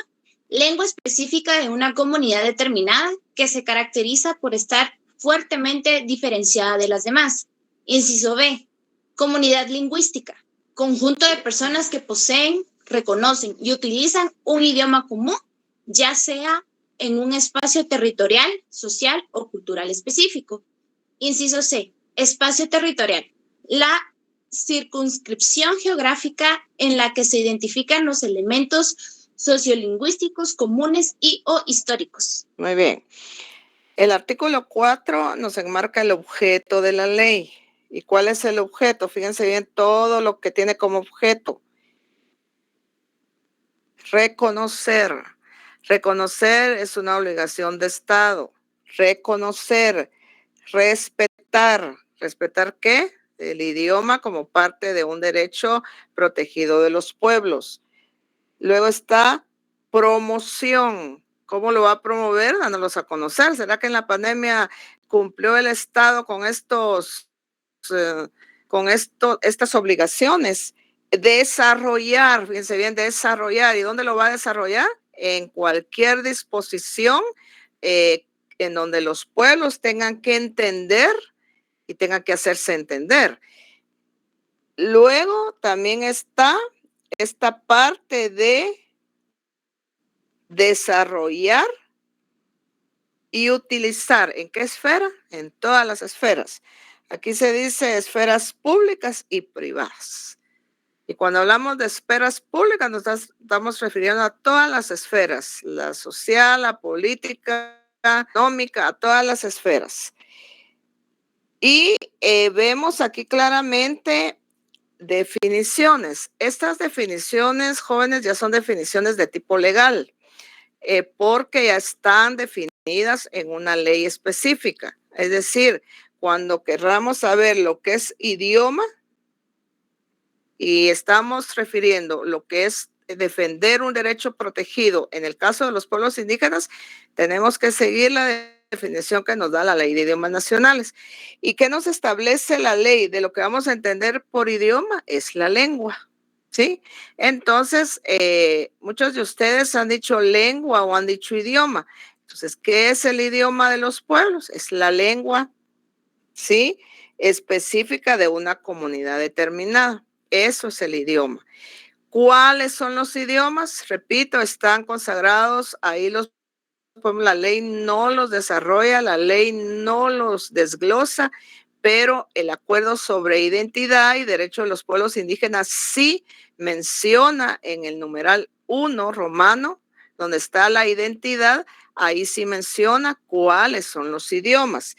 lengua específica de una comunidad determinada que se caracteriza por estar fuertemente diferenciada de las demás. Inciso B, comunidad lingüística, conjunto de personas que poseen, reconocen y utilizan un idioma común, ya sea en un espacio territorial, social o cultural específico. Inciso C, espacio territorial, la circunscripción geográfica en la que se identifican los elementos sociolingüísticos comunes y o históricos. Muy bien. El artículo 4 nos enmarca el objeto de la ley. ¿Y cuál es el objeto? Fíjense bien todo lo que tiene como objeto. Reconocer. Reconocer es una obligación de Estado. Reconocer, respetar. ¿Respetar qué? El idioma como parte de un derecho protegido de los pueblos. Luego está promoción. ¿Cómo lo va a promover? Dándolos a conocer. ¿Será que en la pandemia cumplió el Estado con estas obligaciones? Desarrollar, fíjense bien, desarrollar. ¿Y dónde lo va a desarrollar? En cualquier disposición en donde los pueblos tengan que entender y tengan que hacerse entender. Luego también está esta parte de desarrollar y utilizar. ¿En qué esfera? En todas las esferas. Aquí se dice esferas públicas y privadas. Y cuando hablamos de esferas públicas nos estamos refiriendo a todas las esferas, la social, la política, económica, a todas las esferas. Y vemos aquí claramente definiciones. Estas definiciones, jóvenes, ya son definiciones de tipo legal, porque ya están definidas en una ley específica. Es decir, cuando querramos saber lo que es idioma y estamos refiriendo lo que es defender un derecho protegido, en el caso de los pueblos indígenas, tenemos que seguir la definición que nos da la Ley de Idiomas Nacionales. ¿Y qué nos establece la ley de lo que vamos a entender por idioma? Es la lengua, ¿sí? Entonces, muchos de ustedes han dicho lengua o han dicho idioma. Entonces, ¿qué es el idioma de los pueblos? Es la lengua, ¿sí? Específica de una comunidad determinada. Eso es el idioma. ¿Cuáles son los idiomas? Repito, están consagrados ahí los. La ley no los desarrolla, la ley no los desglosa, pero el acuerdo sobre identidad y derechos de los pueblos indígenas sí menciona en el numeral 1 romano, donde está la identidad, ahí sí menciona cuáles son los idiomas.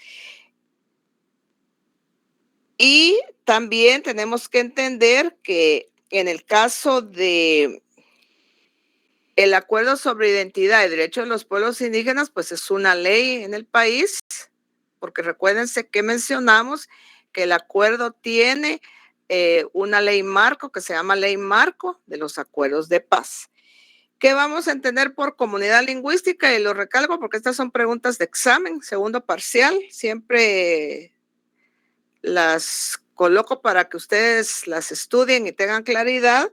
Y también tenemos que entender que en el caso de el acuerdo sobre identidad y derechos de los pueblos indígenas, pues es una ley en el país, porque recuérdense que mencionamos que el acuerdo tiene una ley marco que se llama Ley Marco de los Acuerdos de Paz. ¿Qué vamos a entender por comunidad lingüística? Y lo recalco porque estas son preguntas de examen, segundo parcial. Siempre las coloco para que ustedes las estudien y tengan claridad.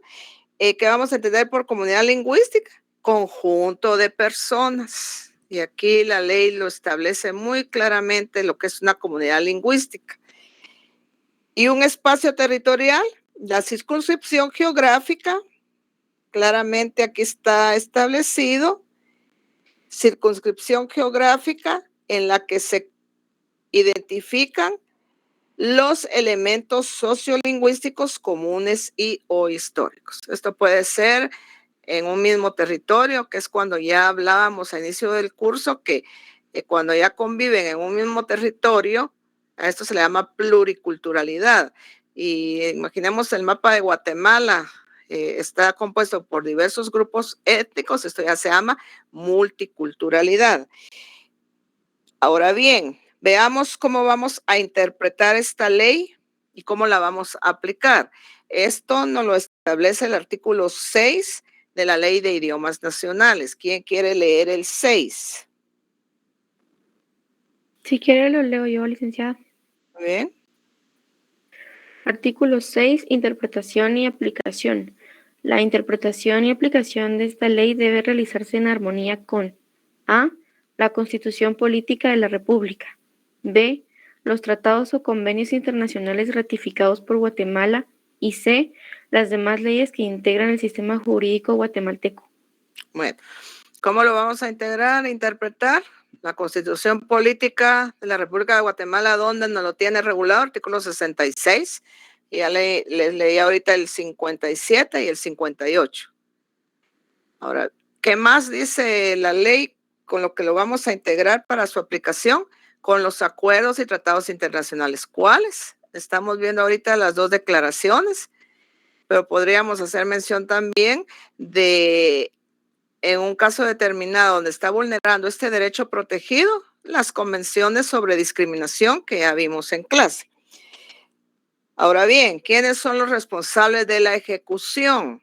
¿Qué vamos a entender por comunidad lingüística? Conjunto de personas. Y aquí la ley lo establece muy claramente lo que es una comunidad lingüística. Y un espacio territorial, la circunscripción geográfica, claramente aquí está establecido, circunscripción geográfica en la que se identifican los elementos sociolingüísticos comunes y o históricos. Esto puede ser en un mismo territorio, que es cuando ya hablábamos a inicio del curso, que cuando ya conviven en un mismo territorio, a esto se le llama pluriculturalidad. Y imaginemos el mapa de Guatemala, está compuesto por diversos grupos étnicos, esto ya se llama multiculturalidad. Ahora bien, veamos cómo vamos a interpretar esta ley y cómo la vamos a aplicar. Esto nos lo establece el artículo 6 de la Ley de Idiomas Nacionales. ¿Quién quiere leer el 6? Si quiere lo leo yo, licenciada. Muy bien. Artículo 6. Interpretación y aplicación. La interpretación y aplicación de esta ley debe realizarse en armonía con A. La Constitución Política de la República. B. Los tratados o convenios internacionales ratificados por Guatemala. Y C. Las demás leyes que integran el sistema jurídico guatemalteco. Bueno, ¿cómo lo vamos a integrar, interpretar? La Constitución Política de la República de Guatemala, ¿dónde nos lo tiene regulado? Artículo 66. Y ya les leí ahorita el 57 y el 58. Ahora, ¿qué más dice la ley con lo que lo vamos a integrar para su aplicación? Con los acuerdos y tratados internacionales. ¿Cuáles? Estamos viendo ahorita las dos declaraciones, pero podríamos hacer mención también de, en un caso determinado donde está vulnerando este derecho protegido, las convenciones sobre discriminación que ya vimos en clase. Ahora bien, ¿quiénes son los responsables de la ejecución?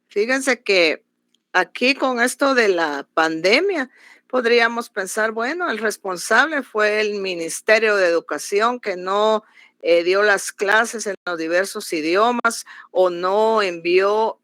Fíjense que aquí con esto de la pandemia, podríamos pensar, bueno, el responsable fue el Ministerio de Educación que no dio las clases en los diversos idiomas o no envió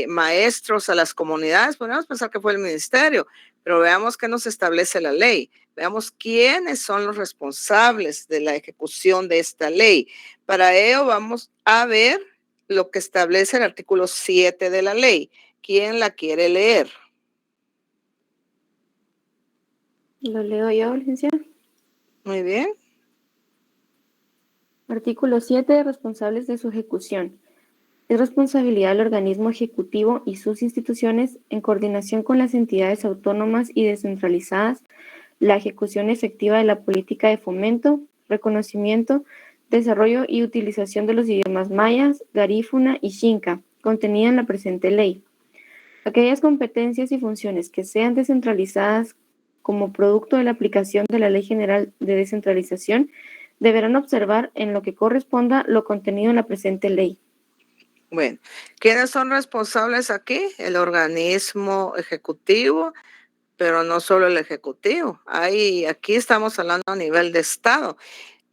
maestros a las comunidades. Podríamos pensar que fue el ministerio, pero veamos qué nos establece la ley. Veamos quiénes son los responsables de la ejecución de esta ley. Para ello vamos a ver lo que establece el artículo 7 de la ley. ¿Quién la quiere leer? Lo leo yo, licenciada. Muy bien. Artículo 7. Responsables de su ejecución. Es responsabilidad del organismo ejecutivo y sus instituciones, en coordinación con las entidades autónomas y descentralizadas, la ejecución efectiva de la política de fomento, reconocimiento, desarrollo y utilización de los idiomas mayas, garífuna y xinca, contenida en la presente ley. Aquellas competencias y funciones que sean descentralizadas como producto de la aplicación de la Ley General de Descentralización deberán observar en lo que corresponda lo contenido en la presente ley. Bueno, ¿quiénes son responsables aquí? El organismo ejecutivo, pero no solo el ejecutivo. Aquí estamos hablando a nivel de Estado.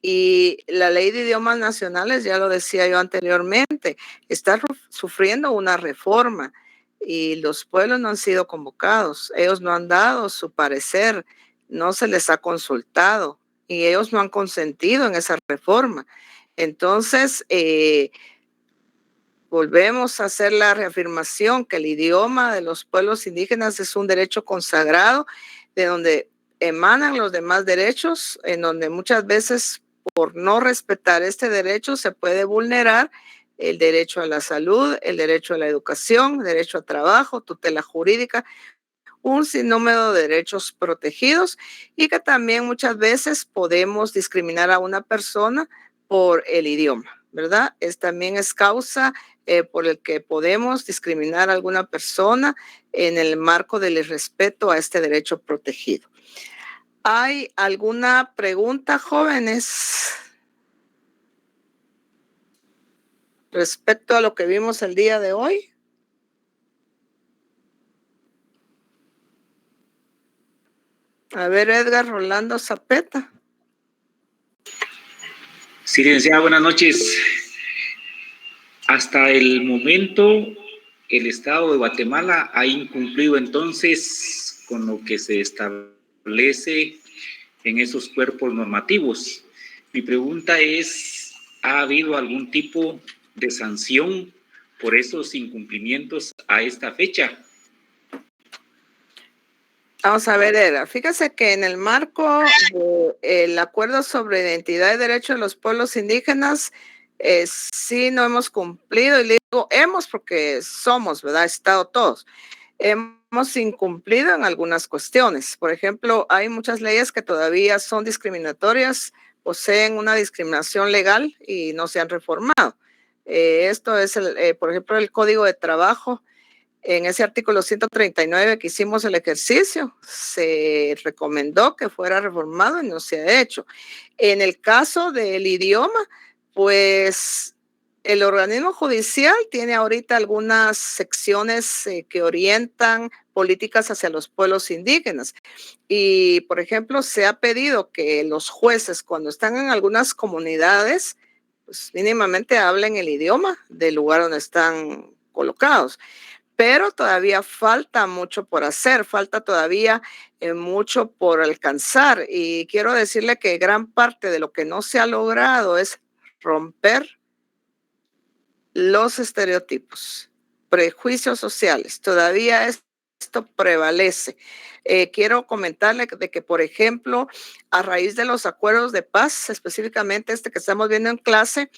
Y la ley de idiomas nacionales, ya lo decía yo anteriormente, está sufriendo una reforma y los pueblos no han sido convocados. Ellos no han dado su parecer, no se les ha consultado y ellos no han consentido en esa reforma. Entonces, volvemos a hacer la reafirmación que el idioma de los pueblos indígenas es un derecho consagrado de donde emanan los demás derechos, en donde muchas veces por no respetar este derecho se puede vulnerar el derecho a la salud, el derecho a la educación, el derecho a trabajo, tutela jurídica, un sinnúmero de derechos protegidos y que también muchas veces podemos discriminar a una persona por el idioma, ¿verdad? También es causa por el que podemos discriminar a alguna persona en el marco del irrespeto a este derecho protegido. ¿Hay alguna pregunta, jóvenes, respecto a lo que vimos el día de hoy? A ver, Edgar Rolando Zapeta. Sí, licenciada, buenas noches. Hasta el momento, el Estado de Guatemala ha incumplido entonces con lo que se establece en esos cuerpos normativos. Mi pregunta es, ¿ha habido algún tipo de sanción por esos incumplimientos a esta fecha? Vamos a ver, Edgar, fíjese que en el marco del acuerdo sobre identidad y derechos de los pueblos indígenas, sí no hemos cumplido, y le digo hemos porque somos, ¿verdad? Estado todos. Hemos incumplido en algunas cuestiones. Por ejemplo, hay muchas leyes que todavía son discriminatorias, poseen una discriminación legal y no se han reformado. Esto es, por ejemplo, el Código de Trabajo. En ese artículo 139 que hicimos el ejercicio, se recomendó que fuera reformado y no se ha hecho. En el caso del idioma, pues el organismo judicial tiene ahorita algunas secciones que orientan políticas hacia los pueblos indígenas. Y, por ejemplo, se ha pedido que los jueces, cuando están en algunas comunidades, pues mínimamente hablen el idioma del lugar donde están colocados. Pero todavía falta mucho por hacer, falta todavía mucho por alcanzar. Y quiero decirle que gran parte de lo que no se ha logrado es romper los estereotipos, prejuicios sociales. Todavía esto prevalece. Quiero comentarle de que, por ejemplo, a raíz de los acuerdos de paz, específicamente este que estamos viendo en clase,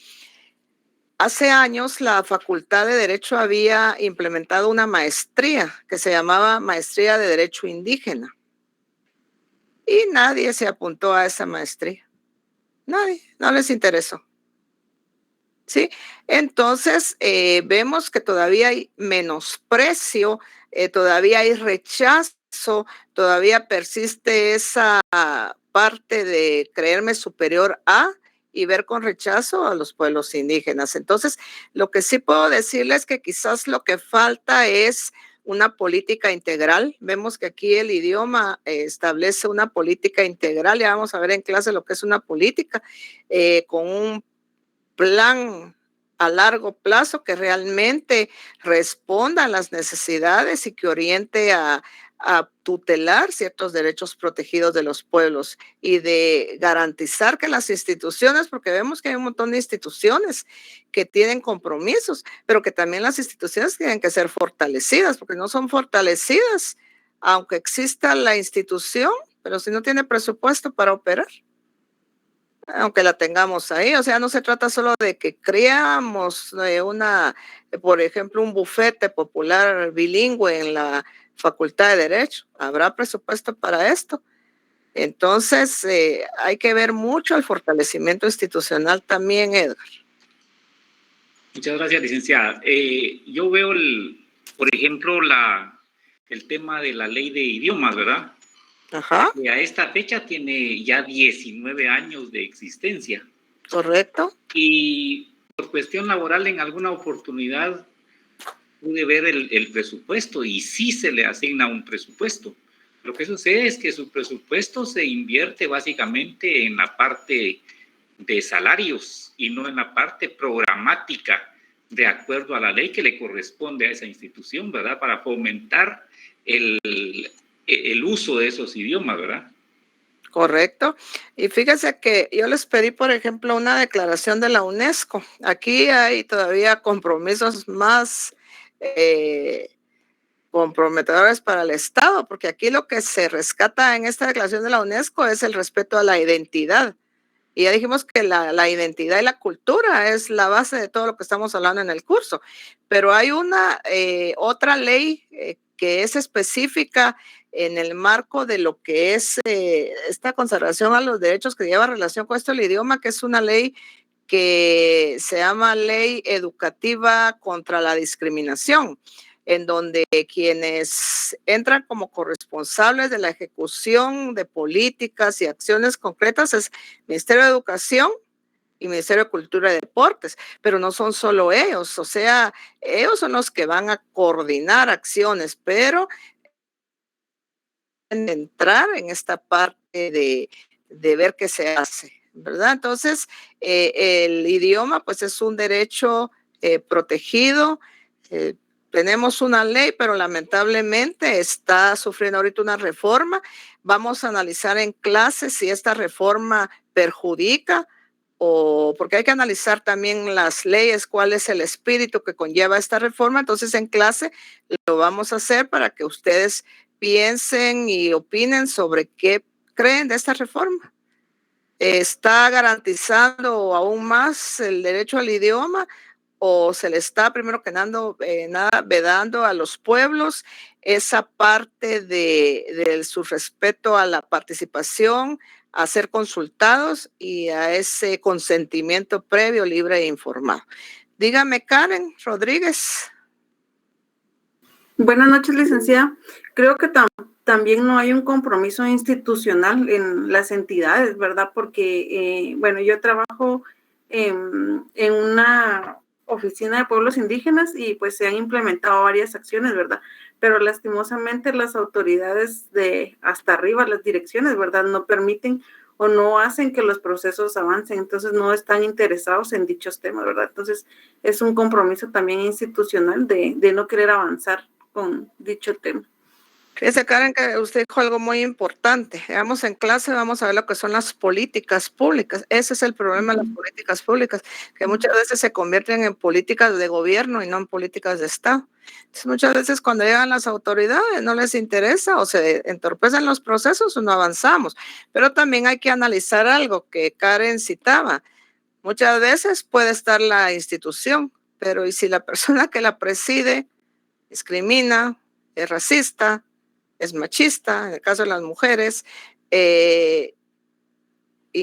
hace años la Facultad de Derecho había implementado una maestría que se llamaba Maestría de Derecho Indígena. Y nadie se apuntó a esa maestría. Nadie, no les interesó. ¿Sí? Entonces, vemos que todavía hay menosprecio, todavía hay rechazo, todavía persiste esa parte de creerme superior a y ver con rechazo a los pueblos indígenas. Entonces, lo que sí puedo decirles es que quizás lo que falta es una política integral. Vemos que aquí el idioma establece una política integral. Ya vamos a ver en clase lo que es una política con un plan a largo plazo que realmente responda a las necesidades y que oriente a tutelar ciertos derechos protegidos de los pueblos y de garantizar que las instituciones, porque vemos que hay un montón de instituciones que tienen compromisos, pero que también las instituciones tienen que ser fortalecidas, porque no son fortalecidas, aunque exista la institución, pero si no tiene presupuesto para operar, aunque la tengamos ahí. O sea, no se trata solo de que creamos por ejemplo, un bufete popular bilingüe en la Facultad de Derecho. ¿Habrá presupuesto para esto? Entonces, hay que ver mucho el fortalecimiento institucional también, Edgar. Muchas gracias, licenciada. Yo veo, por ejemplo, el tema de la ley de idiomas, ¿verdad? Ajá. Que a esta fecha tiene ya 19 años de existencia. Correcto. Y por cuestión laboral, en alguna oportunidad pude ver el presupuesto y sí se le asigna un presupuesto. Lo que sucede es que su presupuesto se invierte básicamente en la parte de salarios y no en la parte programática de acuerdo a la ley que le corresponde a esa institución, ¿verdad? Para fomentar el uso de esos idiomas, ¿verdad? Correcto. Y fíjese que yo les pedí, por ejemplo, una declaración de la UNESCO. Aquí hay todavía compromisos más comprometedores para el Estado, porque aquí lo que se rescata en esta declaración de la UNESCO es el respeto a la identidad. Y ya dijimos que la identidad y la cultura es la base de todo lo que estamos hablando en el curso. Pero hay una otra ley que es específica en el marco de lo que es esta conservación a los derechos que lleva relación con esto el idioma, que es una ley que se llama Ley Educativa contra la Discriminación, en donde quienes entran como corresponsables de la ejecución de políticas y acciones concretas es Ministerio de Educación y Ministerio de Cultura y Deportes, pero no son solo ellos, o sea, ellos son los que van a coordinar acciones, pero entrar en esta parte de ver qué se hace, ¿verdad? Entonces, el idioma pues es un derecho protegido, tenemos una ley, pero lamentablemente está sufriendo ahorita una reforma. Vamos a analizar en clase si esta reforma perjudica o porque hay que analizar también las leyes, cuál es el espíritu que conlleva esta reforma. Entonces en clase lo vamos a hacer para que ustedes piensen y opinen sobre qué creen de esta reforma. ¿Está garantizando aún más el derecho al idioma o se le está primero que nada vedando a los pueblos esa parte de su respeto a la participación, a ser consultados y a ese consentimiento previo, libre e informado? Dígame, Karen Rodríguez. Buenas noches, licenciada. Creo que también no hay un compromiso institucional en las entidades, ¿verdad? Porque, bueno, yo trabajo en una oficina de pueblos indígenas y pues se han implementado varias acciones, ¿verdad? Pero lastimosamente las autoridades de hasta arriba, las direcciones, ¿verdad? No permiten o no hacen que los procesos avancen, entonces no están interesados en dichos temas, ¿verdad? Entonces es un compromiso también institucional de no querer avanzar con dicho tema. Fíjese, Karen, que usted dijo algo muy importante. Vamos en clase, vamos a ver lo que son las políticas públicas. Ese es el problema de las políticas públicas, que muchas veces se convierten en políticas de gobierno y no en políticas de Estado. Entonces, muchas veces cuando llegan las autoridades no les interesa o se entorpecen los procesos o no avanzamos. Pero también hay que analizar algo que Karen citaba. Muchas veces puede estar la institución, pero ¿y si la persona que la preside discrimina, es racista, es machista, en el caso de las mujeres, y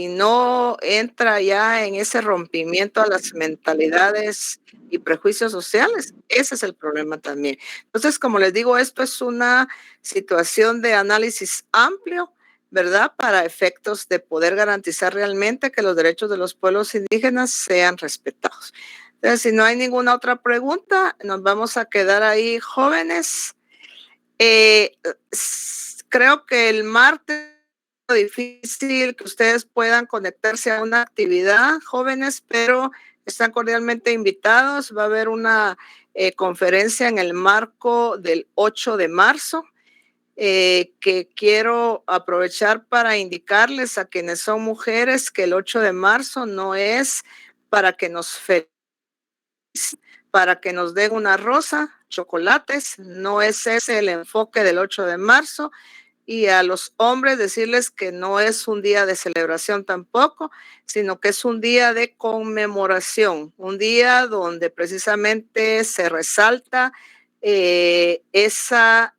no entra ya en ese rompimiento a las mentalidades y prejuicios sociales? Ese es el problema también. Entonces, como les digo, esto es una situación de análisis amplio, ¿verdad? Para efectos de poder garantizar realmente que los derechos de los pueblos indígenas sean respetados. Entonces, si no hay ninguna otra pregunta, nos vamos a quedar ahí, jóvenes. Creo que el martes es difícil que ustedes puedan conectarse a una actividad, jóvenes, pero están cordialmente invitados. Va a haber una conferencia en el marco del 8 de marzo que quiero aprovechar para indicarles a quienes son mujeres que el 8 de marzo no es para que nos feliciten, para que nos den una rosa, chocolates, no es ese el enfoque del 8 de marzo. Y a los hombres decirles que no es un día de celebración tampoco, sino que es un día de conmemoración, un día donde precisamente se resalta esa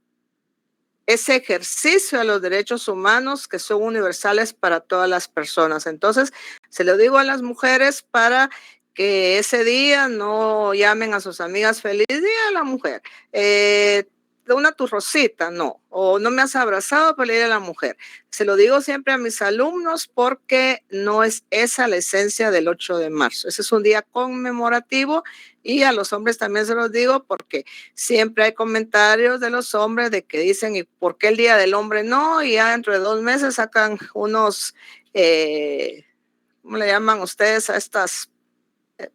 ese ejercicio de los derechos humanos que son universales para todas las personas. Entonces, se lo digo a las mujeres para que ese día no llamen a sus amigas feliz día a la mujer. De una tu rosita, no, o no me has abrazado, pero le diré a la mujer. Se lo digo siempre a mis alumnos porque no es esa la esencia del 8 de marzo. Ese es un día conmemorativo y a los hombres también se los digo porque siempre hay comentarios de los hombres de que dicen, ¿y por qué el Día del Hombre no? Y ya dentro de 2 meses sacan unos, ¿cómo le llaman ustedes a estas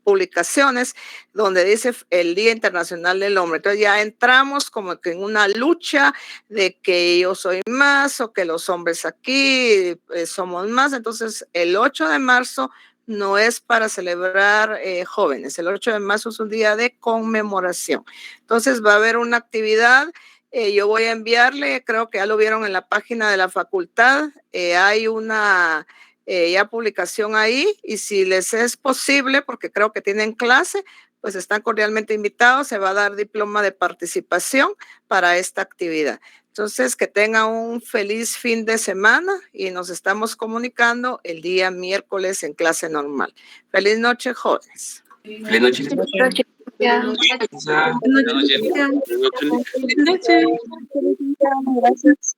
publicaciones donde dice el Día Internacional del Hombre? Entonces ya entramos como que en una lucha de que yo soy más o que los hombres aquí somos más. Entonces el 8 de marzo no es para celebrar jóvenes. El 8 de marzo es un día de conmemoración. Entonces va a haber una actividad. Yo voy a enviarle, creo que ya lo vieron en la página de la facultad, hay una ya publicación ahí, y si les es posible, porque creo que tienen clase, pues están cordialmente invitados. Se va a dar diploma de participación para esta actividad. Entonces, que tengan un feliz fin de semana y nos estamos comunicando el día miércoles en clase normal. Feliz noche, jóvenes. Feliz noche. Gracias.